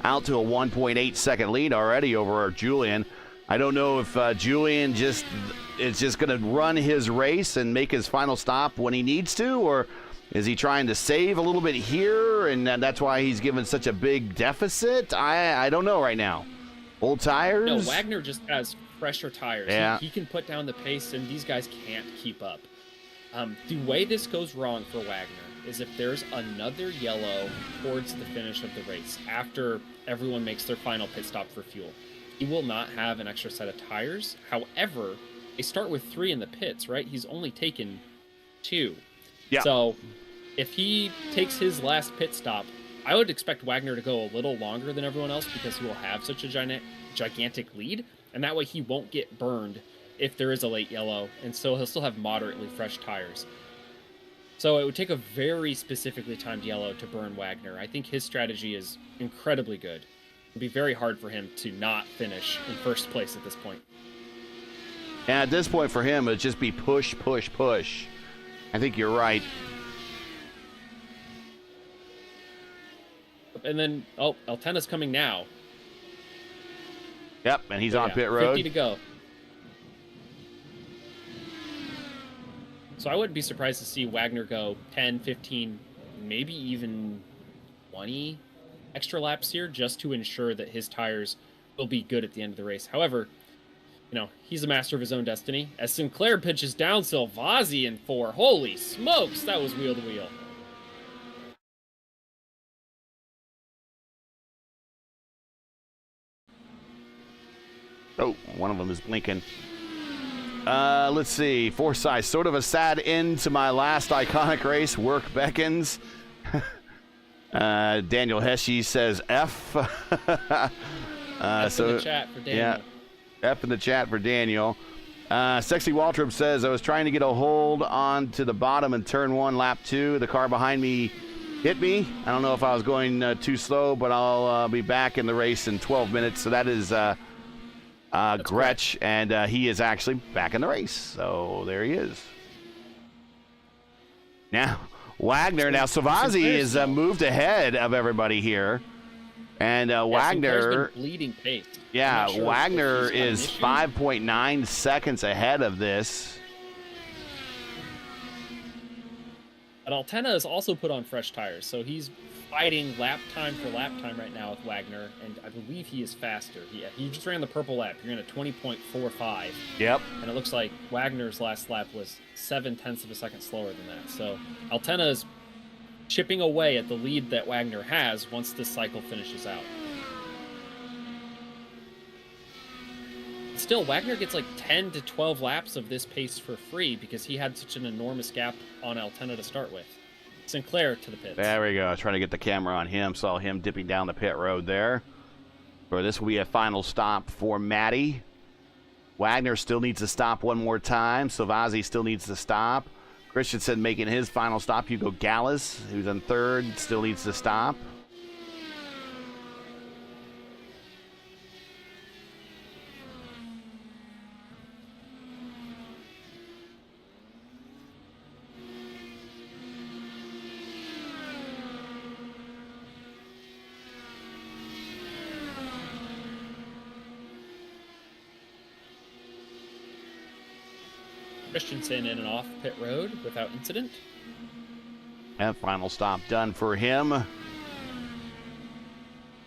out to a 1.8 second lead already over Julian. I don't know if Julian is just going to run his race and make his final stop when he needs to, or is he trying to save a little bit here, and that's why he's given such a big deficit? I don't know right now. Old tires? No, Wagner just has fresher tires. Yeah. He can put down the pace, and these guys can't keep up. The way this goes wrong for Wagner is if there's another yellow towards the finish of the race after everyone makes their final pit stop for fuel. He will not have an extra set of tires. However, they start with 3 in the pits, right? He's only taken 2. Yeah. So if he takes his last pit stop, I would expect Wagner to go a little longer than everyone else because he will have such a gigantic lead, and that way he won't get burned if there is a late yellow, and so he'll still have moderately fresh tires. So it would take a very specifically timed yellow to burn Wagner. I think his strategy is incredibly good. It'd be very hard for him to not finish in first place at this point. And at this point for him, it'd just be push, push, push. I think you're right. And then, Altena's coming now. Yep, and he's on pit road. 50 to go. So I wouldn't be surprised to see Wagner go 10, 15, maybe even 20 extra laps here just to ensure that his tires will be good at the end of the race. However, he's a master of his own destiny. As Sinclair pitches down Silvazzi in 4. Holy smokes, that was wheel to wheel. Oh, one of them is blinking. Let's see. Forsyth, sort of a sad end to my last iconic race. Work beckons. Daniel Heshe says F. F in the chat for Daniel. Yeah, F in the chat for Daniel. Sexy Waltrip says, I was trying to get a hold on to the bottom in turn 1, lap 2. The car behind me hit me. I don't know if I was going too slow, but I'll be back in the race in 12 minutes. So that is Gretsch, and he is actually back in the race. So there he is. Now, Wagner. Now, Savazzi is moved ahead of everybody here. And Wagner, bleeding pace. Yeah, sure Wagner is 5.9 seconds ahead of this. But Altena has also put on fresh tires, so he's fighting lap time for lap time right now with Wagner, and I believe he is faster. He just ran the purple lap. You're in a 20.45. Yep. And it looks like Wagner's last lap was 0.7 of a second slower than that. So Altena is chipping away at the lead that Wagner has once this cycle finishes out. Still, Wagner gets like 10 to 12 laps of this pace for free because he had such an enormous gap on Altena to start with. Sinclair to the pits. There we go. Trying to get the camera on him. Saw him dipping down the pit road there. Or this will be a final stop for Matty. Wagner still needs to stop one more time. Savazzi still needs to stop. Christensen making his final stop. Hugo Gallas, who's in third, still needs to stop. Christensen in and off pit road without incident. And final stop done for him.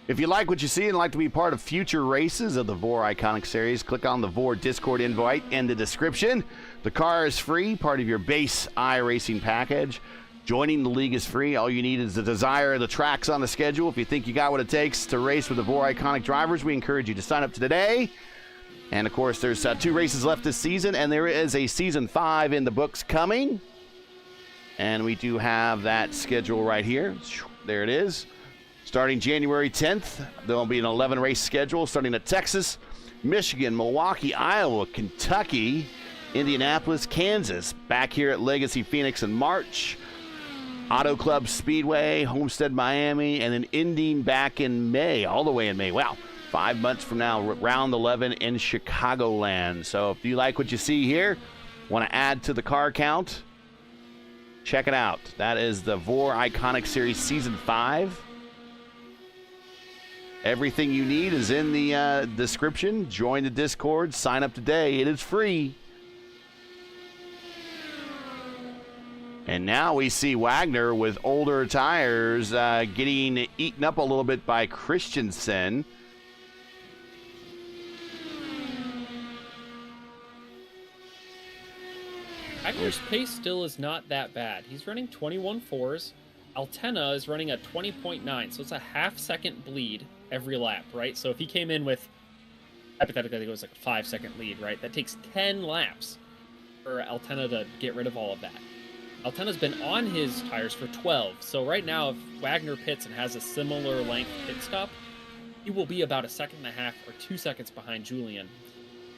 If you like what you see and like to be part of future races of the VOR Iconic Series, click on the VOR Discord invite in the description. The car is free, part of your base iRacing package. Joining the league is free. All you need is the desire of the tracks on the schedule. If you think you got what it takes to race with the VOR Iconic drivers, we encourage you to sign up today. And, of course, there's 2 races left this season, and there is a Season 5 in the books coming. And we do have that schedule right here. There it is. Starting January 10th, there will be an 11-race schedule starting at Texas, Michigan, Milwaukee, Iowa, Kentucky, Indianapolis, Kansas. Back here at Legacy Phoenix in March. Auto Club Speedway, Homestead, Miami, and then ending back in May, all the way in May. Wow. 5 months from now, round 11 in Chicagoland. So if you like what you see here, want to add to the car count, check it out. That is the VOR Iconic Series Season 5. Everything you need is in the description. Join the Discord. Sign up today. It is free. And now we see Wagner with older tires getting eaten up a little bit by Christensen. Wagner's pace still is not that bad. He's running 21.4s. Altena is running a 20.9, so it's a half-second bleed every lap, right? So if he came in with, hypothetically, it was like a 5-second lead, right? That takes 10 laps for Altena to get rid of all of that. Altena's been on his tires for 12, so right now, if Wagner pits and has a similar length pit stop, he will be about 1.5 seconds or 2 seconds behind Julian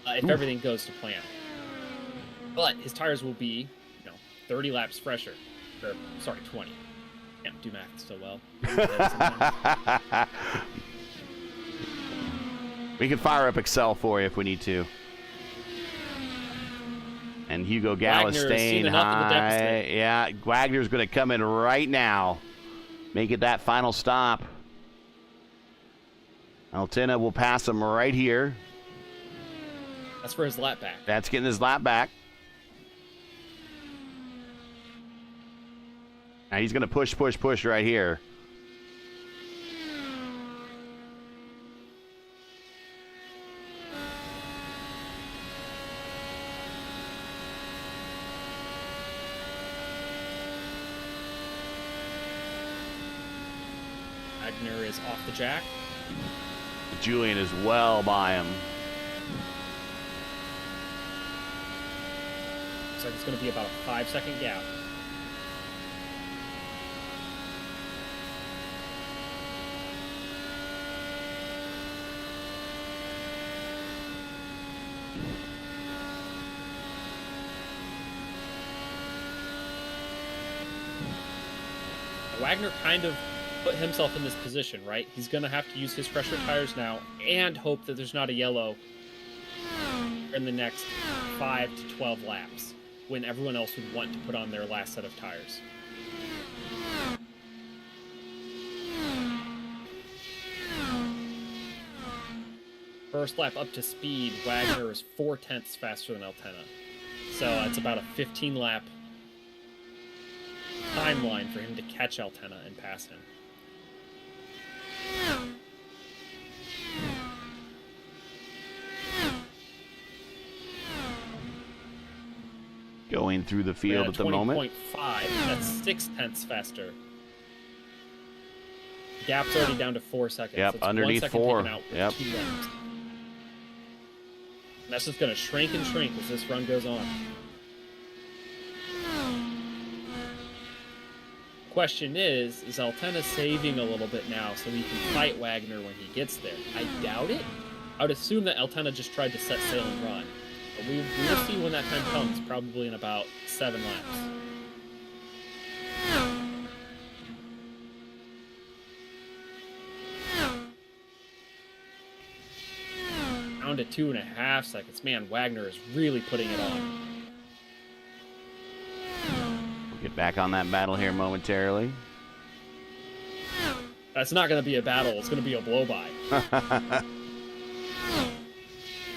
if everything goes to plan. But his tires will be, 30 laps fresher. Or, sorry, 20. Can't do math so well. We can fire up Excel for you if we need to. And Hugo Gallas staying high. Yeah, Wagner's going to come in right now. Make it that final stop. Altena will pass him right here. That's for his lap back. That's getting his lap back. Now he's going to push right here. Wagner is off the jack. Julian is well by him. Looks like it's going to be about a 5-second gap. Wagner kind of put himself in this position, right? He's going to have to use his fresher tires now and hope that there's not a yellow in the next 5 to 12 laps when everyone else would want to put on their last set of tires. First lap up to speed, Wagner is 4/10 faster than Altena. So that's about a 15-lap timeline for him to catch Altena and pass him. Going through the field at the moment. 20.5. That's 6/10 faster. Gap's already down to 4 seconds. Yep, That's underneath 1 second 4. taken out with Yep. 2 laps. And that's just going to shrink and shrink as this run goes on. Question is Altena saving a little bit now so he can fight Wagner when he gets there? I doubt it. I would assume that Altena just tried to set sail and run. But we will see when that time comes, probably in about 7 laps. Down to 2.5 seconds. Man, Wagner is really putting it on. We'll get back on that battle here momentarily. That's not going to be a battle. It's going to be a blow-by.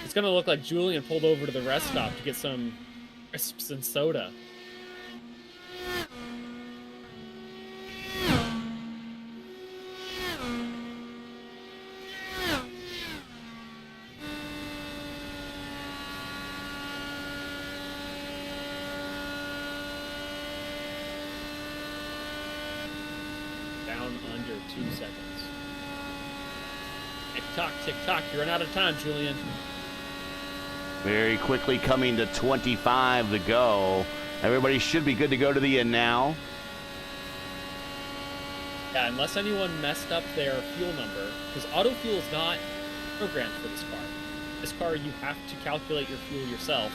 It's going to look like Julian pulled over to the rest stop to get some crisps and soda. Down under 2 seconds. Tick tock, you're out of time, Julian. Very quickly coming to 25 to go. Everybody should be good to go to the end now. Yeah, unless anyone messed up their fuel number, because auto fuel is not programmed for this car. This car, you have to calculate your fuel yourself.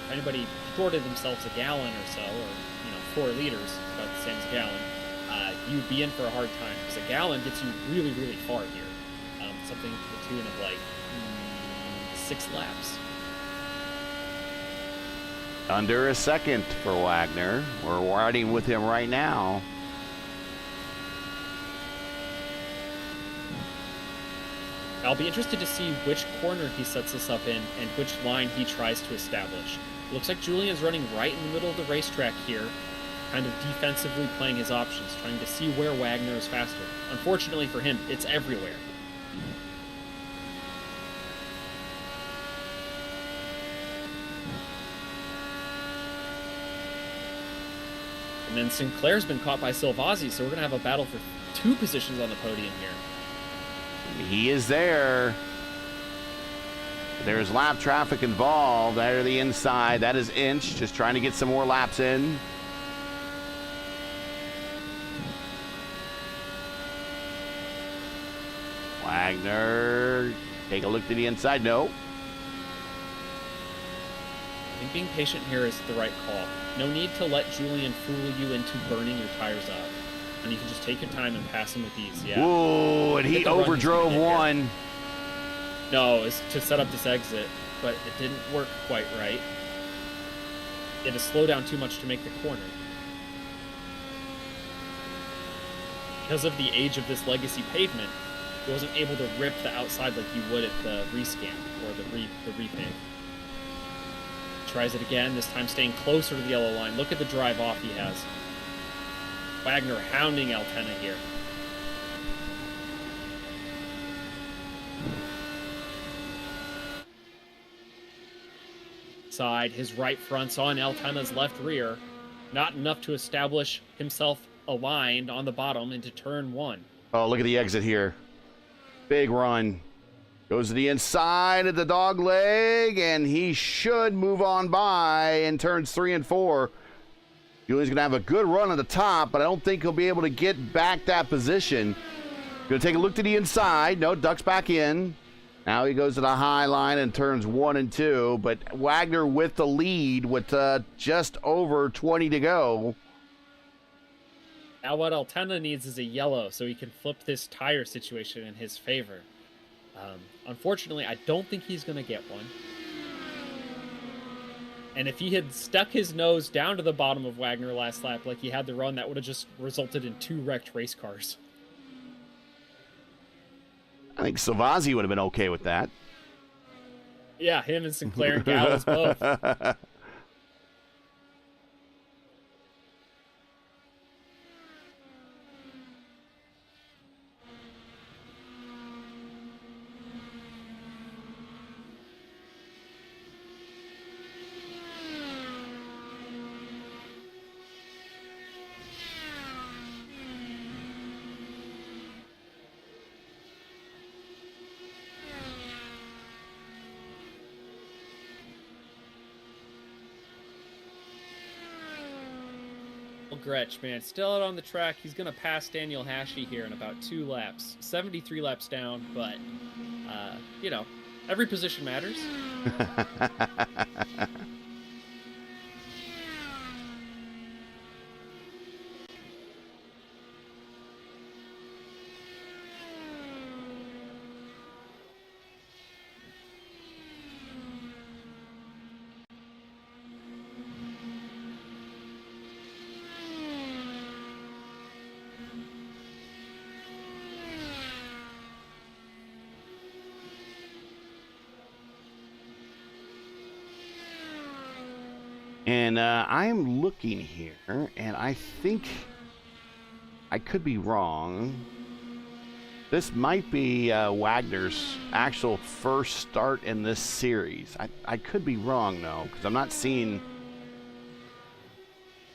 If anybody shorted themselves a gallon or so, or 4 liters, about the same as a gallon, you'd be in for a hard time, because a gallon gets you really, really far here. Something to the tune of like 6 laps. Under a second for Wagner. We're riding with him right now. I'll be interested to see which corner he sets us up in and which line he tries to establish. It looks like Julian's running right in the middle of the racetrack here, kind of defensively playing his options, trying to see where Wagner is faster. Unfortunately for him, it's everywhere. And then Sinclair's been caught by Silvazzi, so we're going to have a battle for 2 positions on the podium here. He is there. There's lap traffic involved. There to the inside. That is Inch, just trying to get some more laps in. Wagner, take a look to the inside. No. I think being patient here is the right call. No need to let Julian fool you into burning your tires up. And you can just take your time and pass him with ease. Yeah. Whoa, and he overdrove one. No, it's to set up this exit, but it didn't work quite right. He had to slow down too much to make the corner. Because of the age of this legacy pavement, he wasn't able to rip the outside like you would at the rescan or the repave. Tries it again, this time staying closer to the yellow line. Look at the drive off he has. Wagner hounding Altena here. Side, his right front's on Altena's left rear. Not enough to establish himself aligned on the bottom into turn 1. Oh, look at the exit here. Big run. Goes to the inside of the dog leg, and he should move on by in turns 3 and 4. Julian's going to have a good run at the top, but I don't think he'll be able to get back that position. Going to take a look to the inside. No, ducks back in. Now he goes to the high line in turns 1 and 2, but Wagner with the lead with just over 20 to go. Now what Altena needs is a yellow so he can flip this tire situation in his favor. Unfortunately, I don't think he's going to get one. And if he had stuck his nose down to the bottom of Wagner last lap like he had the run, that would have just resulted in 2 wrecked race cars. I think Savazzi would have been okay with that. Yeah, him and Sinclair and Gallows both. Gretsch, man, still out on the track. He's going to pass Daniel Hashi here in about 2 laps. 73 laps down, but, you know, every position matters. And I'm looking here, and I think I could be wrong. This might be Wagner's actual first start in this series. I could be wrong, though, because I'm not seeing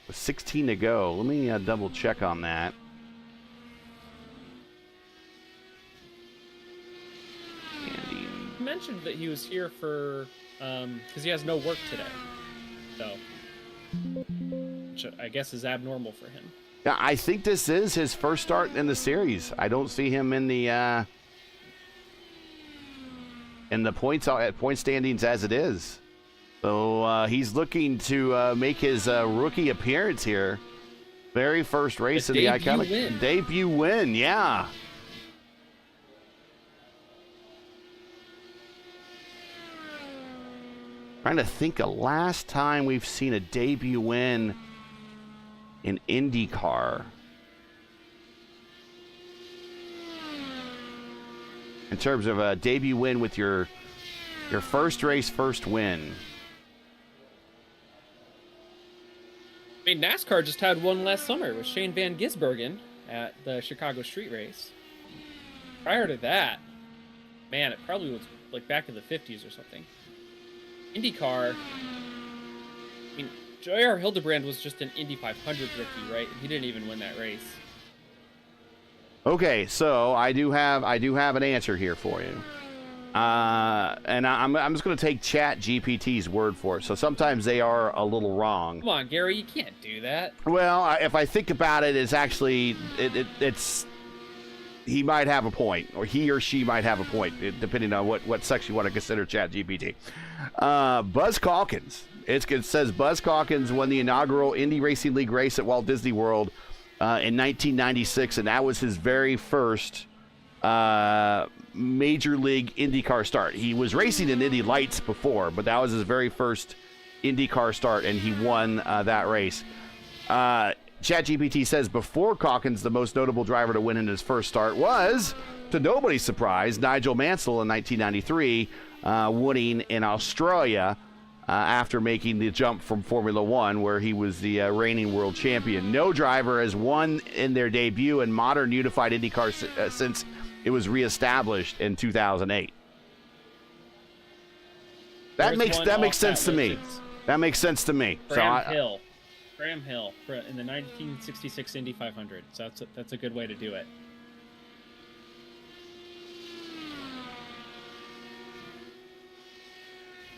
with 16 to go. Let me double check on that. He mentioned that he was here for, because he has no work today. So, which I guess is abnormal for him. Yeah, I think this is his first start in the series. I don't see him in the point standings as it is. So he's looking to make his rookie appearance here. Very first race in the iconic debut win. Yeah. Trying to think of last time we've seen a debut win in IndyCar. In terms of a debut win with your first race, first win. I mean, NASCAR just had one last summer with Shane Van Gisbergen at the Chicago Street Race. Prior to that, man, it probably was like back in the 50s or something. IndyCar, I mean, J.R. Hildebrand was just an Indy 500 rookie, right? He didn't even win that race. Okay, so I do have an answer here for you, and I'm just going to take Chat GPT's word for it. So sometimes they are a little wrong. Come on, Gary, you can't do that. Well, if I think about it, it's actually it's he might have a point, or he or she might have a point, depending on what section you want to consider Chat GPT. Buzz Calkins. It says Buzz Calkins won the inaugural Indy Racing League race at Walt Disney World in 1996, and that was his very first Major League IndyCar start. He was racing in Indy Lights before, but that was his very first IndyCar start, and he won that race. ChatGPT says before Calkins, the most notable driver to win in his first start was, to nobody's surprise, Nigel Mansell in 1993, winning in Australia after making the jump from Formula One, where he was the reigning world champion. No driver has won in their debut in modern unified IndyCar since it was reestablished in 2008. That makes sense to me. That makes sense to me. Graham Hill in the 1966 Indy 500. So that's a good way to do it.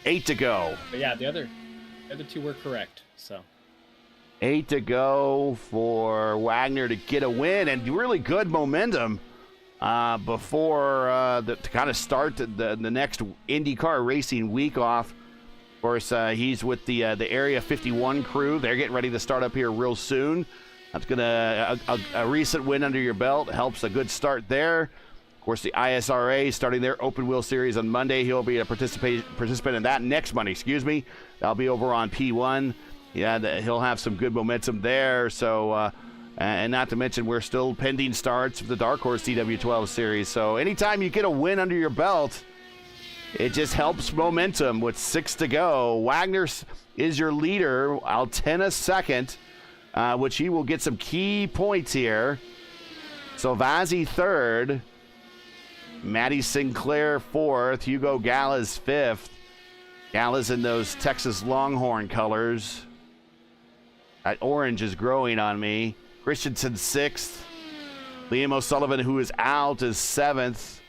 8 to go. But yeah, the other two were correct. So 8 to for Wagner to get a win, and really good momentum before to kind of start the next IndyCar racing week off. Of course, he's with the Area 51 crew. They're getting ready to start up here real soon. That's gonna a recent win under your belt helps a good start there. Of course, the ISRA starting their open wheel series on Monday. He'll be a participant in that next Monday. Excuse me. That'll be over on P1. Yeah, he'll have some good momentum there. So, and not to mention, we're still pending starts of the Dark Horse DW12 series. So, anytime you get a win under your belt, it just helps momentum with 6 to go. Wagner is your leader. Altena second, which he will get some key points here. Salvazzi third. Matty Sinclair fourth. Hugo Gallas fifth. Gallas in those Texas Longhorn colors. That orange is growing on me. Christensen sixth. Liam O'Sullivan, who is out, is seventh.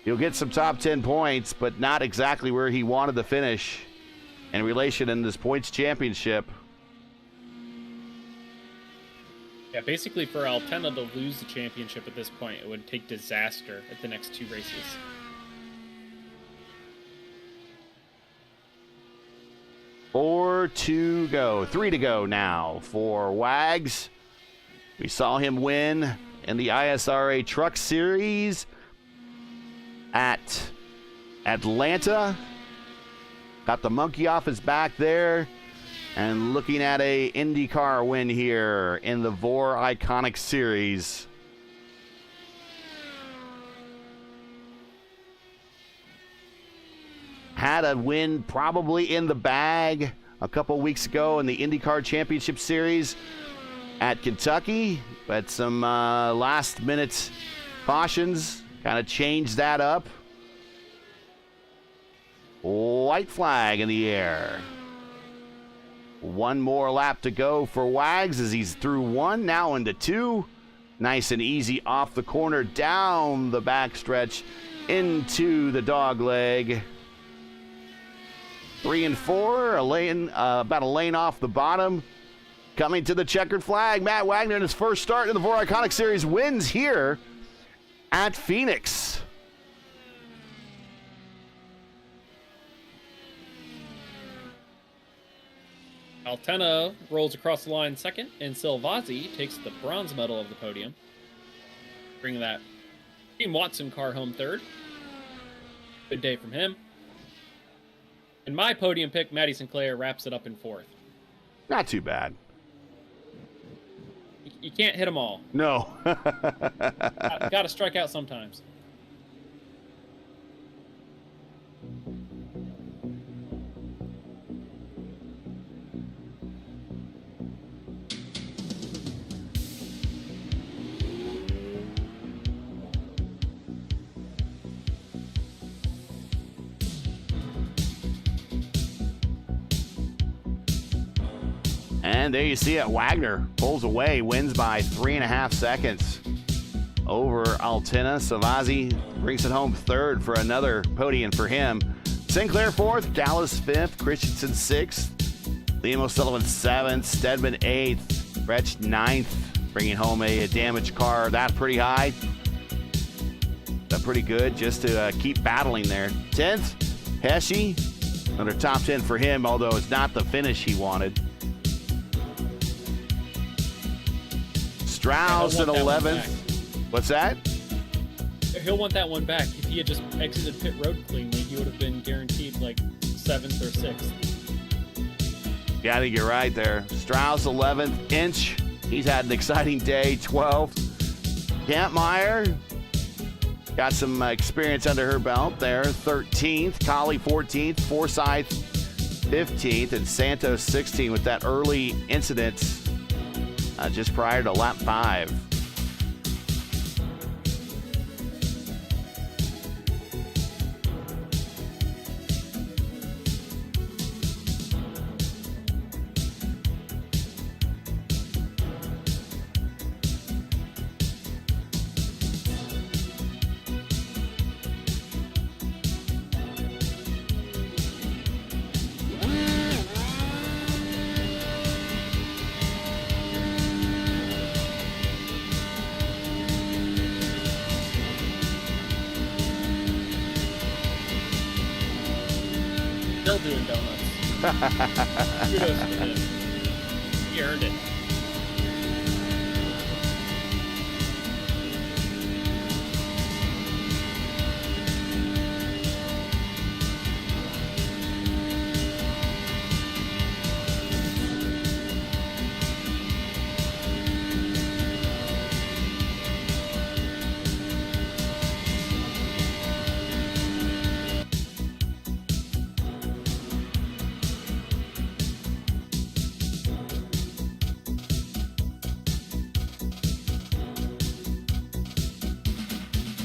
He'll get some top 10 points, but not exactly where he wanted to finish in relation in this points championship. Yeah, basically for Altena to lose the championship at this point, it would take disaster at the next 2 races. Four to go. 3 to go now for Wags. We saw him win in the ISRA Truck Series at Atlanta. Got the monkey off his back there. And looking at a IndyCar win here in the VOR Iconic Series. Had a win probably in the bag a couple weeks ago in the IndyCar Championship Series at Kentucky, but some last-minute cautions kind of changed that up. White flag in the air. One more lap to go for Wags as he's through 1, now into 2. Nice and easy off the corner, down the backstretch, into the dog leg. 3 and 4, about a lane off the bottom. Coming to the checkered flag, Matt Wagner in his first start in the VOR Iconic Series wins here at Phoenix. Altena rolls across the line second, and Salvazzi takes the bronze medal of the podium, bringing that Team Watson car home third. Good day from him. And my podium pick, Matty Sinclair, wraps it up in fourth. Not too bad. You can't hit them all. No. Got to strike out sometimes. And there you see it. Wagner pulls away, wins by 3.5 seconds over Altena. Savazzi brings it home third for another podium for him. Sinclair fourth, Dallas fifth, Christensen sixth, Liam O'Sullivan seventh, Stedman eighth, Brecht ninth, bringing home a damaged car. That pretty high. That pretty good just to keep battling there. 10th, Hesche, another top 10 for him, although it's not the finish he wanted. Strauss at 11th. What's that? He'll want that one back. If he had just exited pit road cleanly, he would have been guaranteed like 7th or 6th. Yeah, I think you're right there. Strauss 11th. Inch, he's had an exciting day. 12th. Kampmeyer got some experience under her belt there. 13th. Colley 14th. Forsyth 15th. And Santos 16th with that early incident just prior to lap 5. still doing donuts. Kudos to him. He earned it.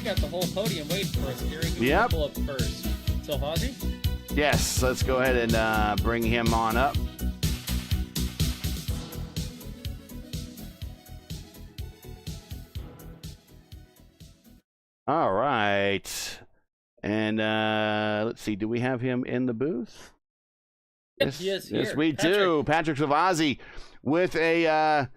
Got the whole podium waiting for us, Gary. Yep. Pull up first. So, Hozzy? Yes, let's go ahead and bring him on up. All right. And let's see, do we have him in the booth? Yes, he is here. Yes, we Patrick. do. Patrick Savazzi with a...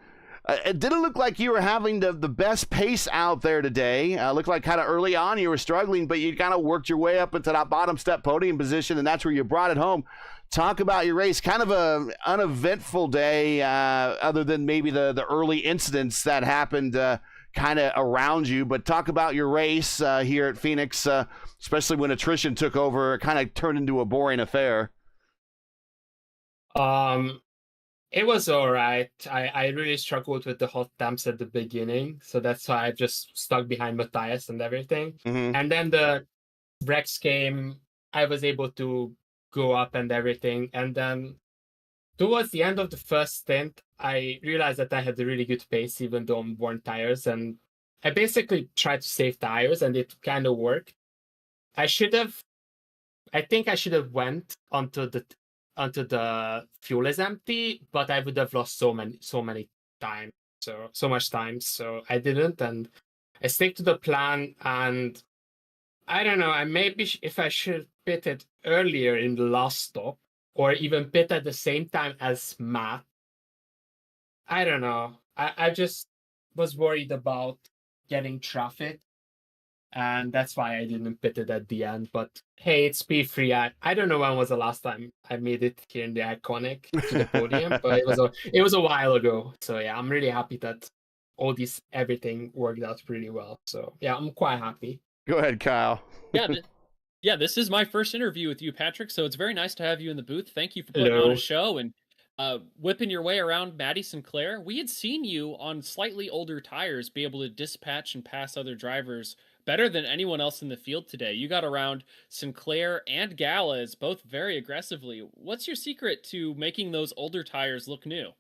it didn't look like you were having the best pace out there today. Looked like kind of early on you were struggling, but you kind of worked your way up into that bottom step podium position, and that's where you brought it home. Talk about your race. Kind of a uneventful day, other than maybe the early incidents that happened kind of around you. But talk about your race here at Phoenix, especially when attrition took over. It kind of turned into a boring affair. It was all right. I really struggled with the hot temps at the beginning, so that's why I just stuck behind Matthias and everything. Mm-hmm. And then the wrecks came, I was able to go up and everything. And then towards the end of the first stint, I realized that I had a really good pace, even though on worn tires. And I basically tried to save tires, and it kind of worked. I think I should have went onto the fuel is empty, but I would have lost so much time. So I didn't, and I stick to the plan. And I don't know, if I should pit it earlier in the last stop, or even pit at the same time as Matt. I don't know. I just was worried about getting traffic, and that's why I didn't pit it at the end. But hey, it's P3. I don't know when was the last time I made it here in the Iconic to the podium, but it was a while ago. So yeah, I'm really happy that everything worked out pretty well. So yeah, I'm quite happy. Go ahead, Kyle. Yeah, this is my first interview with you, Patrick. So it's very nice to have you in the booth. Thank you for putting on a show and whipping your way around Maddie Sinclair. We had seen you on slightly older tires be able to dispatch and pass other drivers better than anyone else in the field today. You got around Sinclair and Gallas both very aggressively. What's your secret to making those older tires look new?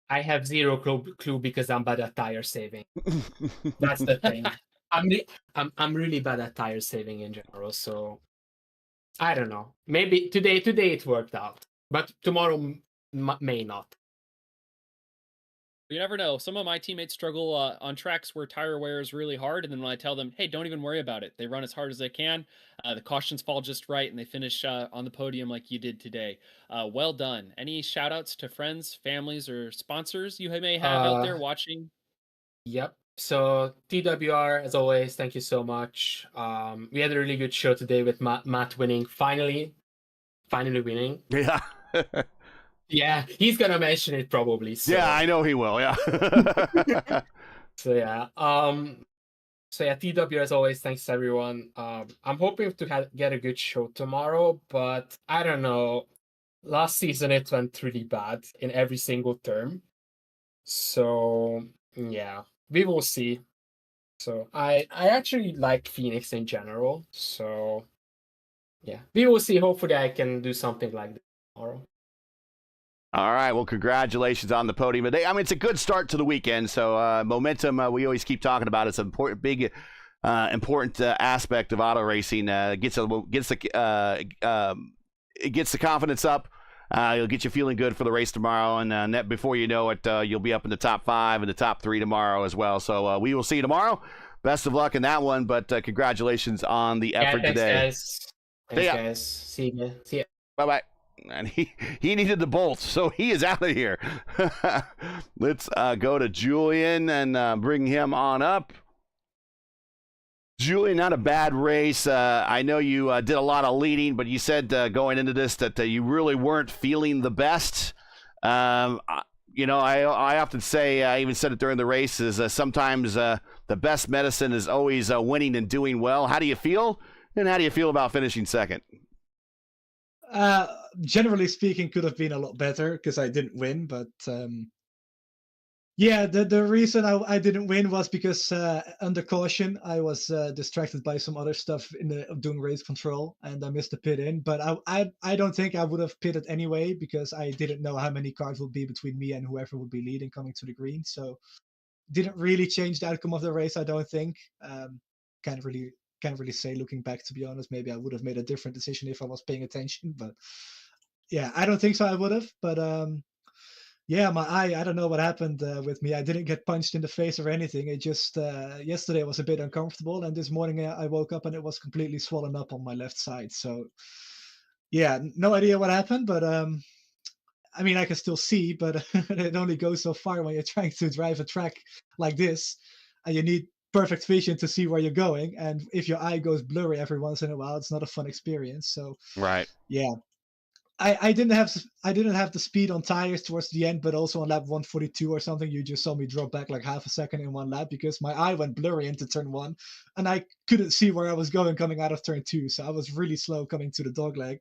I have zero clue because I'm bad at tire saving. That's the thing. I'm really bad at tire saving in general. So I don't know. Maybe today it worked out, but tomorrow may not. You never know. Some of my teammates struggle on tracks where tire wear is really hard, and then when I tell them, hey, don't even worry about it, they run as hard as they can. The cautions fall just right, and they finish on the podium like you did today. Well done. Any shout-outs to friends, families, or sponsors you may have out there watching? Yep. So TWR, as always, thank you so much. We had a really good show today with Matt winning, finally winning. Yeah. Yeah, he's gonna mention it probably. So. Yeah, I know he will. Yeah. So yeah. TWR, as always, thanks everyone. I'm hoping to get a good show tomorrow, but I don't know. Last season it went really bad in every single term. So yeah, we will see. So I actually like Phoenix in general. So yeah, we will see. Hopefully I can do something like that tomorrow. All right. Well, congratulations on the podium today. I mean, it's a good start to the weekend. So momentum, we always keep talking about. It's an important aspect of auto racing. It gets the confidence up. It'll get you feeling good for the race tomorrow, and before you know it, you'll be up in the top 5 and the top 3 tomorrow as well. So we will see you tomorrow. Best of luck in that one, but congratulations on the effort today. Thanks, guys. See ya. Bye-bye. And he needed the bolt, so he is out of here. Let's go to Julian and bring him on up. Julian, not a bad race. I know you did a lot of leading, but you said going into this that you really weren't feeling the best. I often say, I even said it during the races, sometimes the best medicine is always winning and doing well. How do you feel? And how do you feel about finishing second? Generally speaking, could have been a lot better because I didn't win, but yeah, the reason I didn't win was because under caution I was distracted by some other stuff doing race control, and I missed the pit in. But I don't think I would have pitted anyway because I didn't know how many cars would be between me and whoever would be leading coming to the green. So didn't really change the outcome of the race, I don't think. Can't really say looking back, to be honest. Maybe I would have made a different decision if I was paying attention, but yeah, I don't think so I would have. But yeah, my eye, I don't know what happened with me. I didn't get punched in the face or anything. It just, yesterday was a bit uncomfortable. And this morning I woke up and it was completely swollen up on my left side. So yeah, no idea what happened, but I mean, I can still see, but it only goes so far when you're trying to drive a track like this. And you need perfect vision to see where you're going. And if your eye goes blurry every once in a while, it's not a fun experience. So right. Yeah. I didn't have the speed on tires towards the end, but also on lap 142 or something, you just saw me drop back like half a second in one lap because my eye went blurry into turn 1, and I couldn't see where I was going coming out of turn 2. So I was really slow coming to the dogleg,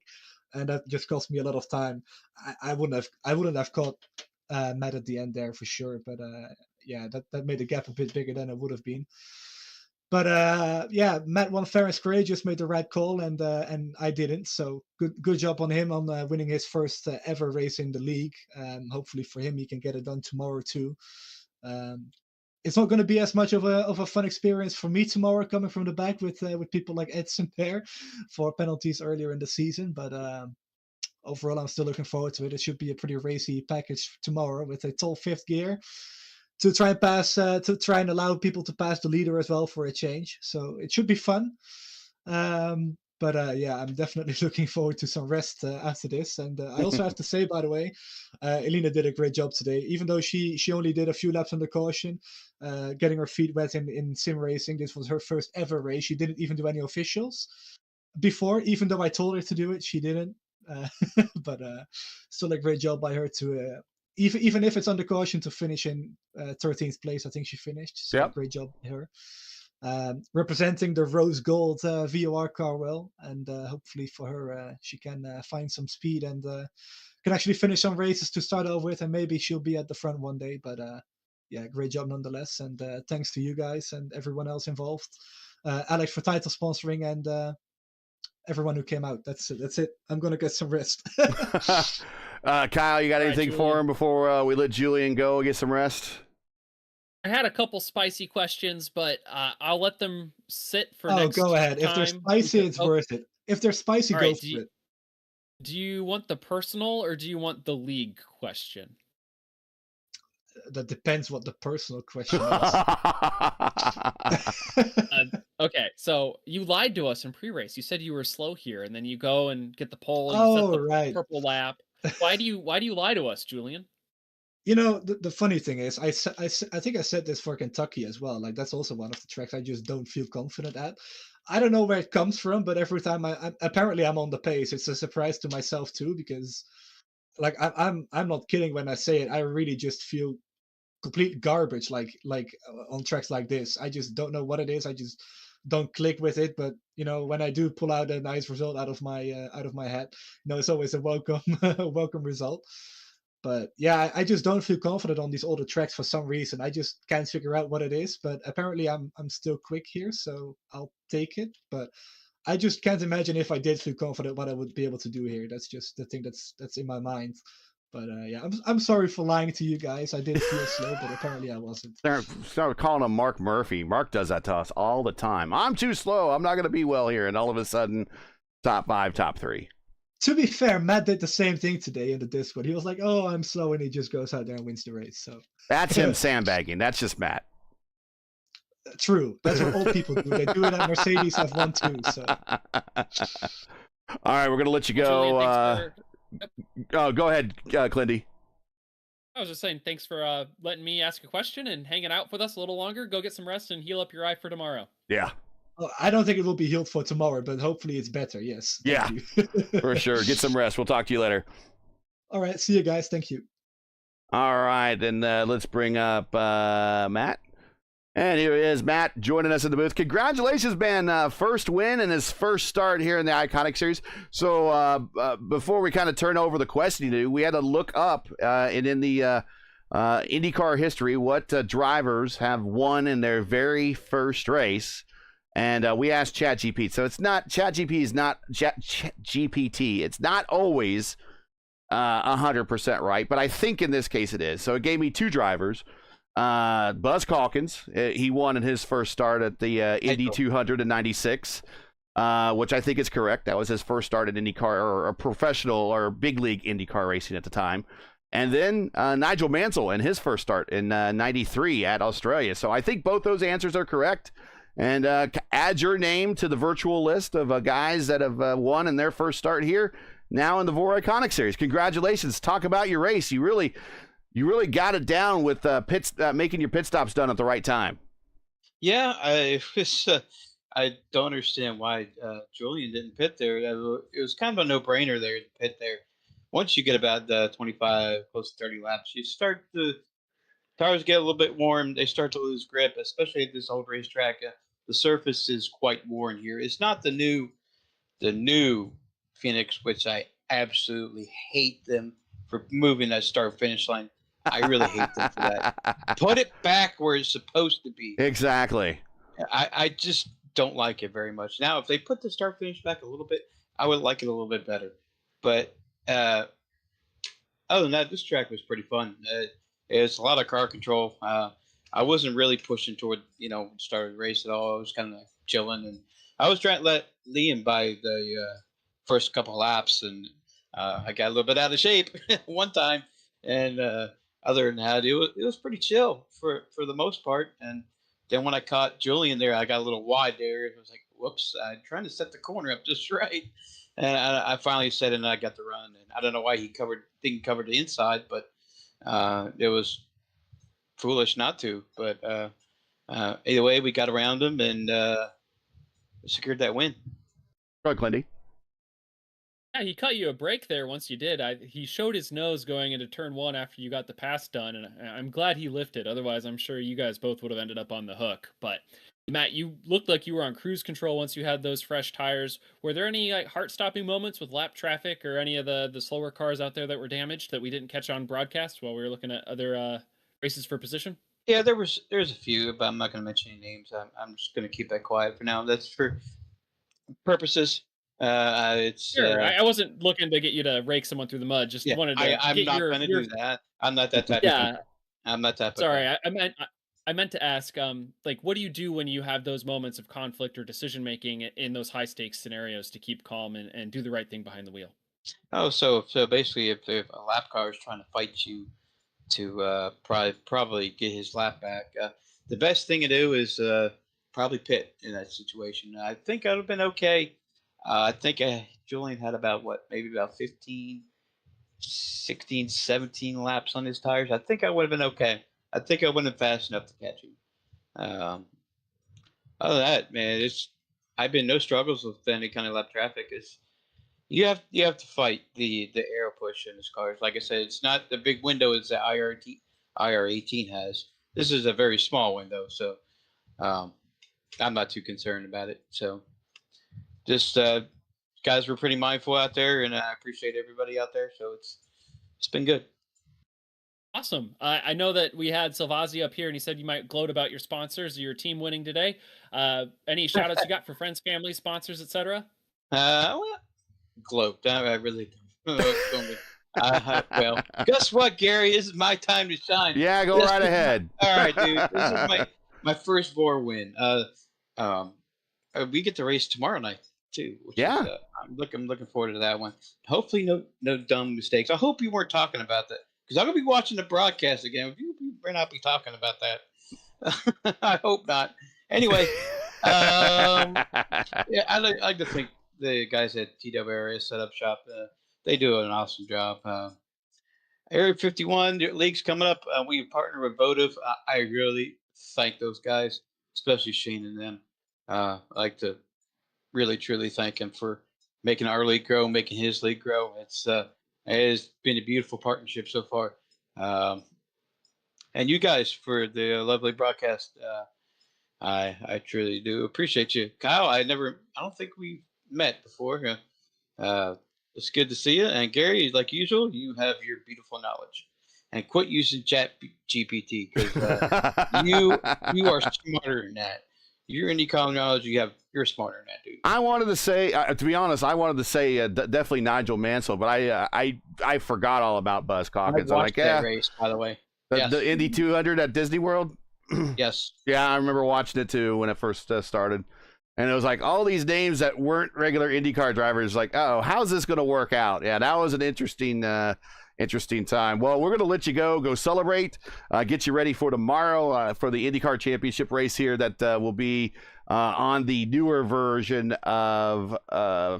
and that just cost me a lot of time. I wouldn't have caught Matt at the end there for sure, but yeah, that made the gap a bit bigger than it would have been. But yeah, Matt won fair and square, just made the right call, and I didn't. So good job on him on winning his first ever race in the league. Hopefully for him, he can get it done tomorrow too. It's not going to be as much of a fun experience for me tomorrow, coming from the back with people like Edson there for penalties earlier in the season. But overall, I'm still looking forward to it. It should be a pretty racy package tomorrow with a tall fifth gear to try and pass, to try and allow people to pass the leader as well for a change. So it should be fun. But yeah, I'm definitely looking forward to some rest after this. And I also have to say, by the way, Elina did a great job today. Even though she only did a few laps under caution, getting her feet wet in sim racing. This was her first ever race. She didn't even do any officials before, even though I told her to do it. She didn't. But still a great job by her to even if it's under caution, to finish in 13th place. I think she finished. So yep. Great job by her. Representing the rose gold VOR car well, and hopefully for her she can find some speed and can actually finish some races to start off with, and maybe she'll be at the front one day. But yeah, great job nonetheless, and thanks to you guys and everyone else involved. Alex for title sponsoring, and everyone who came out. That's it. I'm gonna get some rest. Kyle, you got anything for him before we let Julian go get some rest? I had a couple spicy questions, but I'll let them sit for next time. Oh, go ahead. If they're spicy, it's worth it. If they're spicy, go for it. Do you want the personal or do you want the league question? That depends what the personal question is. Okay, so you lied to us in pre-race. You said you were slow here, and then you go and get the pole. And you set the purple lap. Why do you lie to us, Julian? You know, the funny thing is, I think I said this for Kentucky as well. Like, that's also one of the tracks I just don't feel confident at. I don't know where it comes from, but every time apparently I'm on the pace. It's a surprise to myself too, because like I'm not kidding when I say it. I really just feel complete garbage like on tracks like this. I just don't know what it is. I just don't click with it. But you know, when I do pull out a nice result out of my head, you know, it's always a welcome welcome result. But yeah, I just don't feel confident on these older tracks for some reason. I just can't figure out what it is. But apparently I'm still quick here, so I'll take it. But I just can't imagine if I did feel confident what I would be able to do here. That's just the thing that's in my mind. But yeah, I'm sorry for lying to you guys. I did feel slow, but apparently I wasn't. Start calling him Mark Murphy. Mark does that to us all the time. I'm too slow. I'm not going to be well here. And all of a sudden, top 5, top 3. To be fair, Matt did the same thing today in the Discord. He was like, "Oh, I'm slow," and he just goes out there and wins the race. So that's him sandbagging. That's just Matt. True. That's what old people do. They do it at Mercedes F1 too. So. All right, we're gonna let you go. Oh, go ahead, Clindy. I was just saying, thanks for letting me ask a question and hanging out with us a little longer. Go get some rest and heal up your eye for tomorrow. Yeah. I don't think it will be healed for tomorrow, but hopefully it's better. Yes. Yeah, Thank you. for sure. Get some rest. We'll talk to you later. All right. See you guys. Thank you. All right, and let's bring up Matt. And here he is, Matt, joining us in the booth. Congratulations, man. First win and his first start here in the Iconic Series. So before we kind of turn over the question, we had to look up and in the IndyCar history what drivers have won in their very first race. And we asked ChatGPT. So it's not, ChatGPT is not GPT. It's not always 100% right, but I think in this case it is. So it gave me two drivers. Buzz Calkins, he won in his first start at the Indy 200 in 96, which I think is correct. That was his first start at IndyCar or a professional or big league IndyCar racing at the time. And then Nigel Mansell in his first start in 93 at Australia. So I think both those answers are correct. And add your name to the virtual list of guys that have won in their first start here now in the VOR Iconic Series. Congratulations. Talk about your race. You really got it down with making your pit stops done at the right time. Yeah, I don't understand why Julian didn't pit there. It was kind of a no-brainer there to pit there. Once you get about 25, close to 30 laps, you start the tires get a little bit warm. They start to lose grip, especially at this old racetrack. The surface is quite worn here. It's not the new Phoenix, which I absolutely hate them for moving that start-finish line. I really hate them for that. Put it back where it's supposed to be. Exactly. I just don't like it very much. Now, if they put the start-finish back a little bit, I would like it a little bit better. But other than that, this track was pretty fun. It's a lot of car control. I wasn't really pushing toward, start of the race at all. I was kind of chilling, and I was trying to let Liam by the first couple of laps, and I got a little bit out of shape one time. And other than that, it was pretty chill for the most part. And then when I caught Julian there, I got a little wide there. It was like, whoops! I'm trying to set the corner up just right, and I finally set it, and I got the run. And I don't know why he didn't cover the inside, but it was foolish not to. But either way, we got around him and secured that win. Go ahead, Clindy. Yeah, he cut you a break there once you did. He showed his nose going into turn one after you got the pass done, and I'm glad he lifted. Otherwise, I'm sure you guys both would have ended up on the hook. But Matt, you looked like you were on cruise control once you had those fresh tires. Were there any heart-stopping moments with lap traffic or any of the slower cars out there that were damaged that we didn't catch on broadcast while we were looking at other races for position? Yeah, there's a few, but I'm not going to mention any names. I'm just going to keep that quiet for now. That's for purposes. It's sure. I wasn't looking to get you to rake someone through the mud. Just wanted to. I'm not going to do that. I'm not that type. Yeah, I'm not that. Sorry, I meant to ask. What do you do when you have those moments of conflict or decision making in those high stakes scenarios to keep calm and do the right thing behind the wheel? Oh, so basically, if a lap car is trying to fight you to probably get his lap back, the best thing to do is probably pit in that situation. I think I would have been okay. I think Julian had about 15, 16, 17 laps on his tires. I think I would have been okay. I think I wouldn't have fast enough to catch him. Other than that, man, I've been no struggles with any kind of lap traffic. You have to fight the aero push in his cars. Like I said, it's not the big window as the IR18 has. This is a very small window, so I'm not too concerned about it. So just guys were pretty mindful out there, and I appreciate everybody out there. So it's been good. Awesome. I know that we had Salvazi up here, and he said you might gloat about your sponsors, your team winning today. Any shout outs you got for friends, family, sponsors, etc.? Gloat. I really don't. Well, guess what, Gary? This is my time to shine. Yeah, go right ahead. All right, dude. This is my first VOR win. We get to race tomorrow night too. Yeah. I'm looking forward to that one. Hopefully, no dumb mistakes. I hope you weren't talking about that because I'm gonna be watching the broadcast again. You better not be talking about that. I hope not. Anyway, yeah, I like to think the guys at TWRS Setup Shop. They do an awesome job. Area 51 the league's coming up. We partner with Votive. I really thank those guys, especially Shane and them. I'd like to really truly thank him for making our league grow, making his league grow. It has been a beautiful partnership so far. And you guys for the lovely broadcast. I truly do appreciate you, Kyle. I don't think we met before. It's good to see you. And Gary, like usual, you have your beautiful knowledge. And quit using Chat GPT because you are smarter than that. Your indie common knowledge, you're smarter than that, dude. I wanted to say, to be honest, definitely Nigel Mansell, but I forgot all about Buzz Calkins. I watched that race, by the way. The Indy 200 at Disney World. Yes. Yeah, I remember watching it too when it first started, and it was like all these names that weren't regular IndyCar drivers. Like, oh, how's this going to work out? Yeah, that was an interesting time. Well, we're going to let you go celebrate, get you ready for tomorrow for the IndyCar Championship race here that will be on the newer version of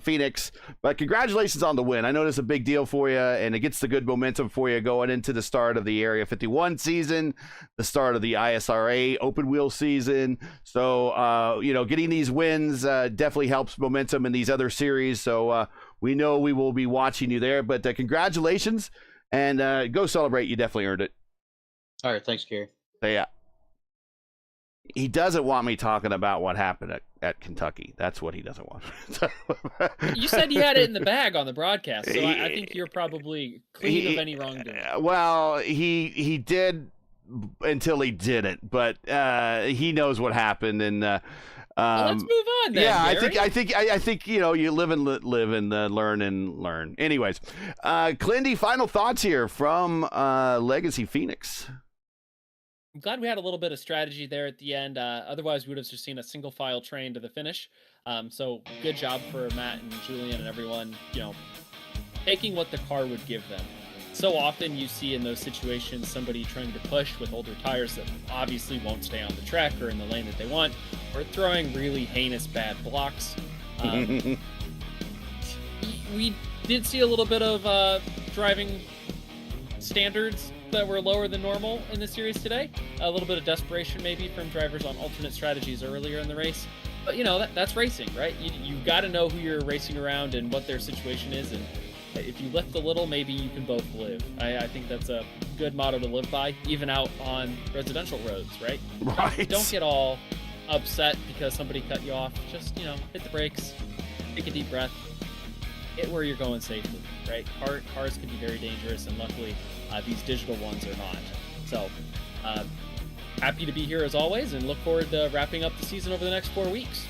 Phoenix. But congratulations on the win. I know this is a big deal for you, and it gets the good momentum for you going into the start of the Area 51 season, the start of the ISRA open wheel season. So, getting these wins definitely helps momentum in these other series. So we know we will be watching you there. But congratulations, and go celebrate. You definitely earned it. All right. Thanks, Gary. Yeah. He doesn't want me talking about what happened at Kentucky. That's what he doesn't want. You said he had it in the bag on the broadcast, so I think you're probably clean of any wrongdoing. Well, he did until he didn't, but he knows what happened, and well, let's move on then. Yeah, Gary. I think you live and learn. Anyways, Clindy, final thoughts here from Legacy Phoenix. I'm glad we had a little bit of strategy there at the end. Otherwise, we would have just seen a single file train to the finish. So good job for Matt and Julian and everyone, taking what the car would give them. So often you see in those situations somebody trying to push with older tires that obviously won't stay on the track or in the lane that they want, or throwing really heinous bad blocks. We did see a little bit of driving standards that were lower than normal in the series today. A little bit of desperation maybe from drivers on alternate strategies earlier in the race. But that's racing, right? You got to know who you're racing around and what their situation is, and if you lift a little, maybe you can both live. I think that's a good motto to live by, even out on residential roads, right? Right. Don't get all upset because somebody cut you off. Just, hit the brakes, take a deep breath, get where you're going safely, right? Cars can be very dangerous, and luckily these digital ones are not. So happy to be here as always, and look forward to wrapping up the season over the next 4 weeks.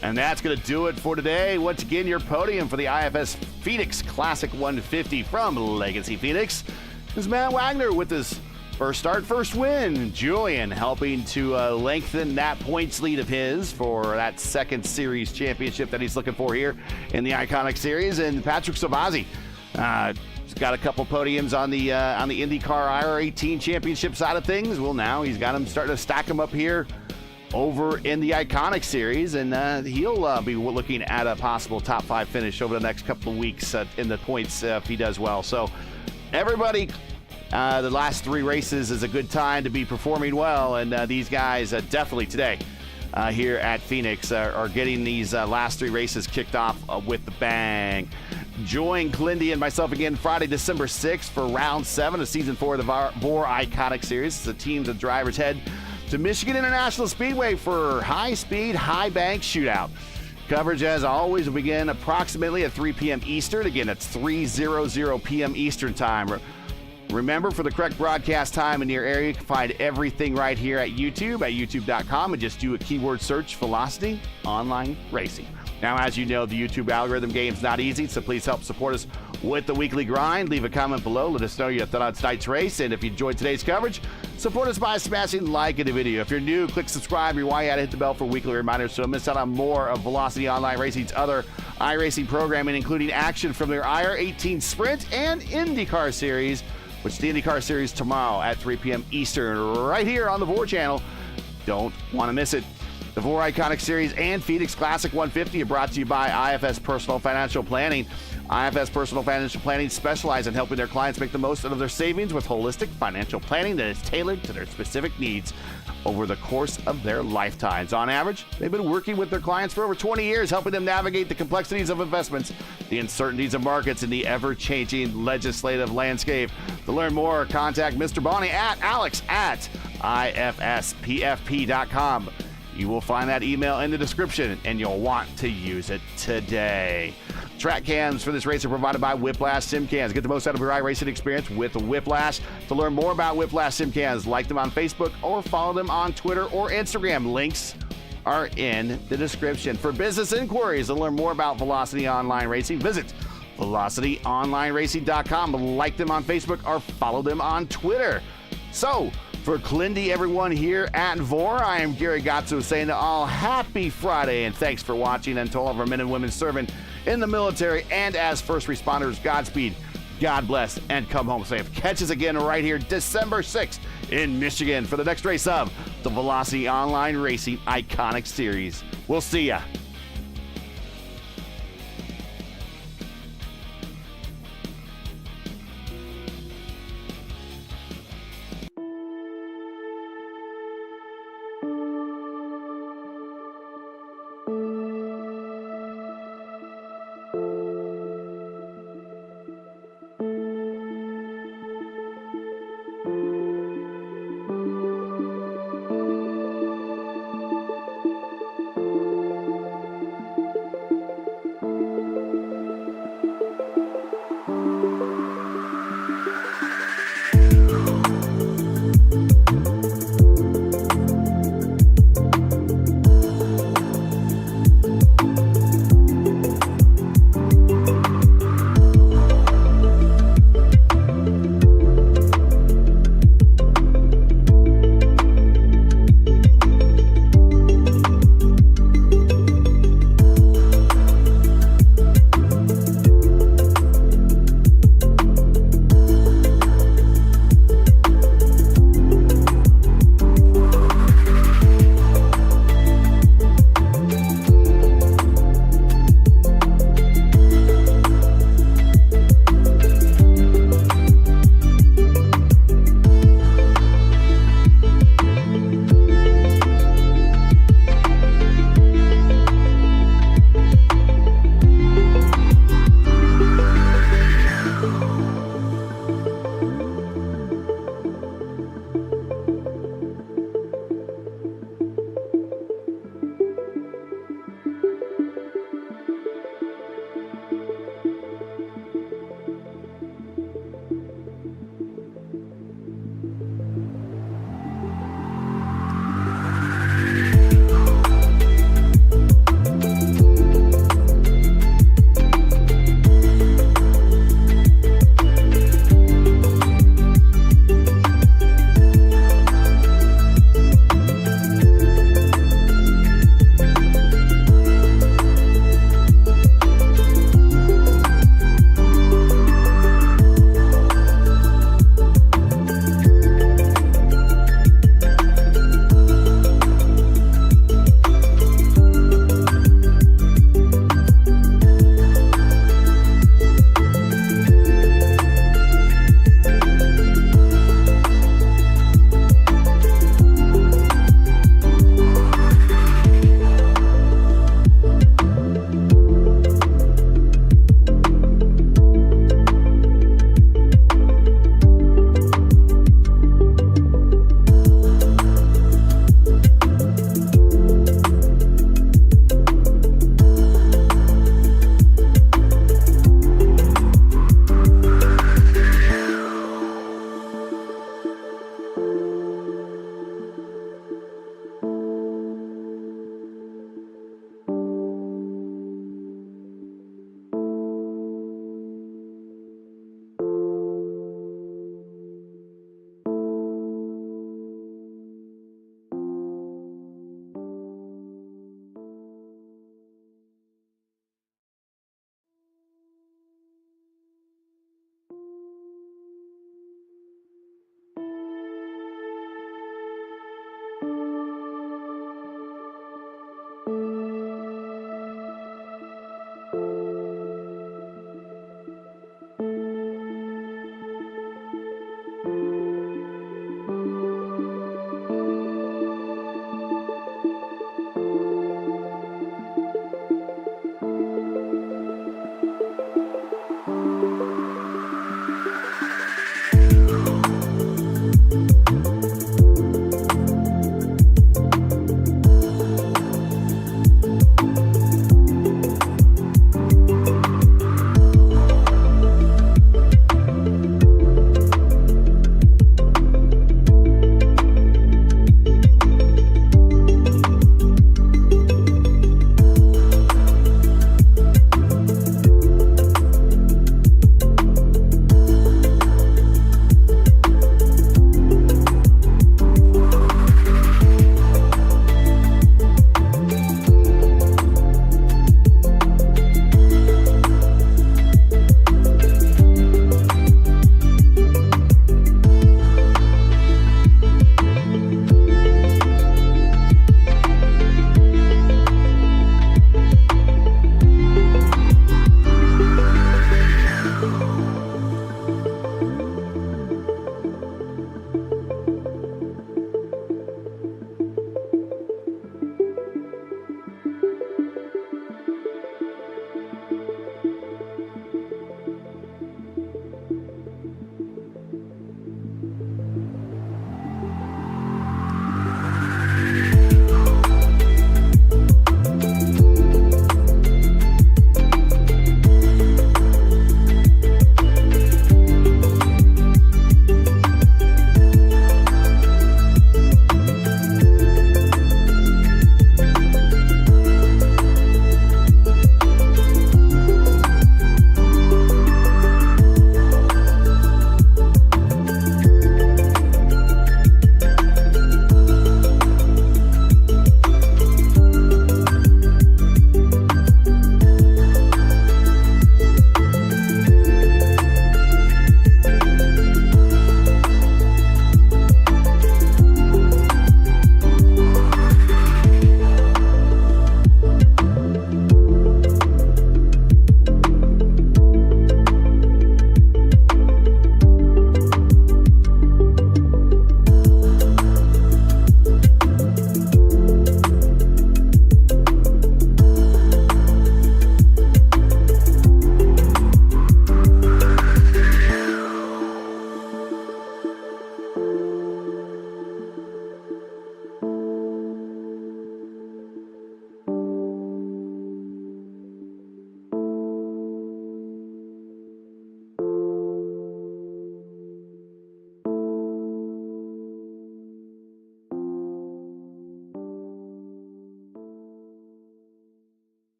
And that's going to do it for today. Once again, your podium for the IFS Phoenix Classic 150 from Legacy Phoenix is Matt Wagner with his first start, first win. Julian helping to lengthen that points lead of his for that second series championship that he's looking for here in the Iconic Series. And Patrick Savazzi he's got a couple podiums on the IndyCar IR18 championship side of things. Well, now he's got them starting to stack them up here over in the Iconic Series, and he'll be looking at a possible top 5 finish over the next couple of weeks in the points if he does well. So everybody, the last 3 races is a good time to be performing well, and these guys definitely today here at Phoenix are getting these last 3 races kicked off with the bang. Join Clindy and myself again Friday, December 6th for Round 7 of Season 4 of the VOR Iconic Series. The teams and drivers head to Michigan International Speedway for high-speed, high-bank shootout. Coverage, as always, will begin approximately at 3 p.m. Eastern. Again, that's 3:00 p.m. Eastern Time. Remember, for the correct broadcast time in your area, you can find everything right here at YouTube, at youtube.com, and just do a keyword search, Velocity Online Racing. Now, as you know, the YouTube algorithm game's not easy, so please help support us with the weekly grind. Leave a comment below. Let us know you thought on tonight's race. And if you enjoyed today's coverage, support us by smashing like in the video. If you're new, click subscribe. You're why you gotta hit the bell for weekly reminders so don't miss out on more of Velocity Online Racing's other iRacing programming, including action from their IR18 Sprint and IndyCar Series, which is the IndyCar Series tomorrow at 3 p.m. Eastern, right here on the VOR channel. Don't want to miss it. The VOR Iconic Series and Phoenix Classic 150 are brought to you by IFS Personal Financial Planning. IFS Personal Financial Planning specializes in helping their clients make the most out of their savings with holistic financial planning that is tailored to their specific needs over the course of their lifetimes. On average, they've been working with their clients for over 20 years, helping them navigate the complexities of investments, the uncertainties of markets, and the ever-changing legislative landscape. To learn more, contact Mr. Bonney at alex@ifspfp.com. You will find that email in the description, and you'll want to use it today. Track cams for this race are provided by Whiplash Sim Cams. Get the most out of your iRacing experience with Whiplash. To learn more about Whiplash Sim Cams, like them on Facebook or follow them on Twitter or Instagram. Links are in the description. For business inquiries to learn more about Velocity Online Racing, visit velocityonlineracing.com. Like them on Facebook or follow them on Twitter. So, for Klendy, everyone here at VOR, I am Gary Godsoe saying to all, happy Friday, and thanks for watching. And to all of our men and women serving in the military and as first responders, Godspeed, God bless, and come home safe. Catch us again right here December 6th in Michigan for the next race of the Velocity Online Racing Iconic Series. We'll see ya.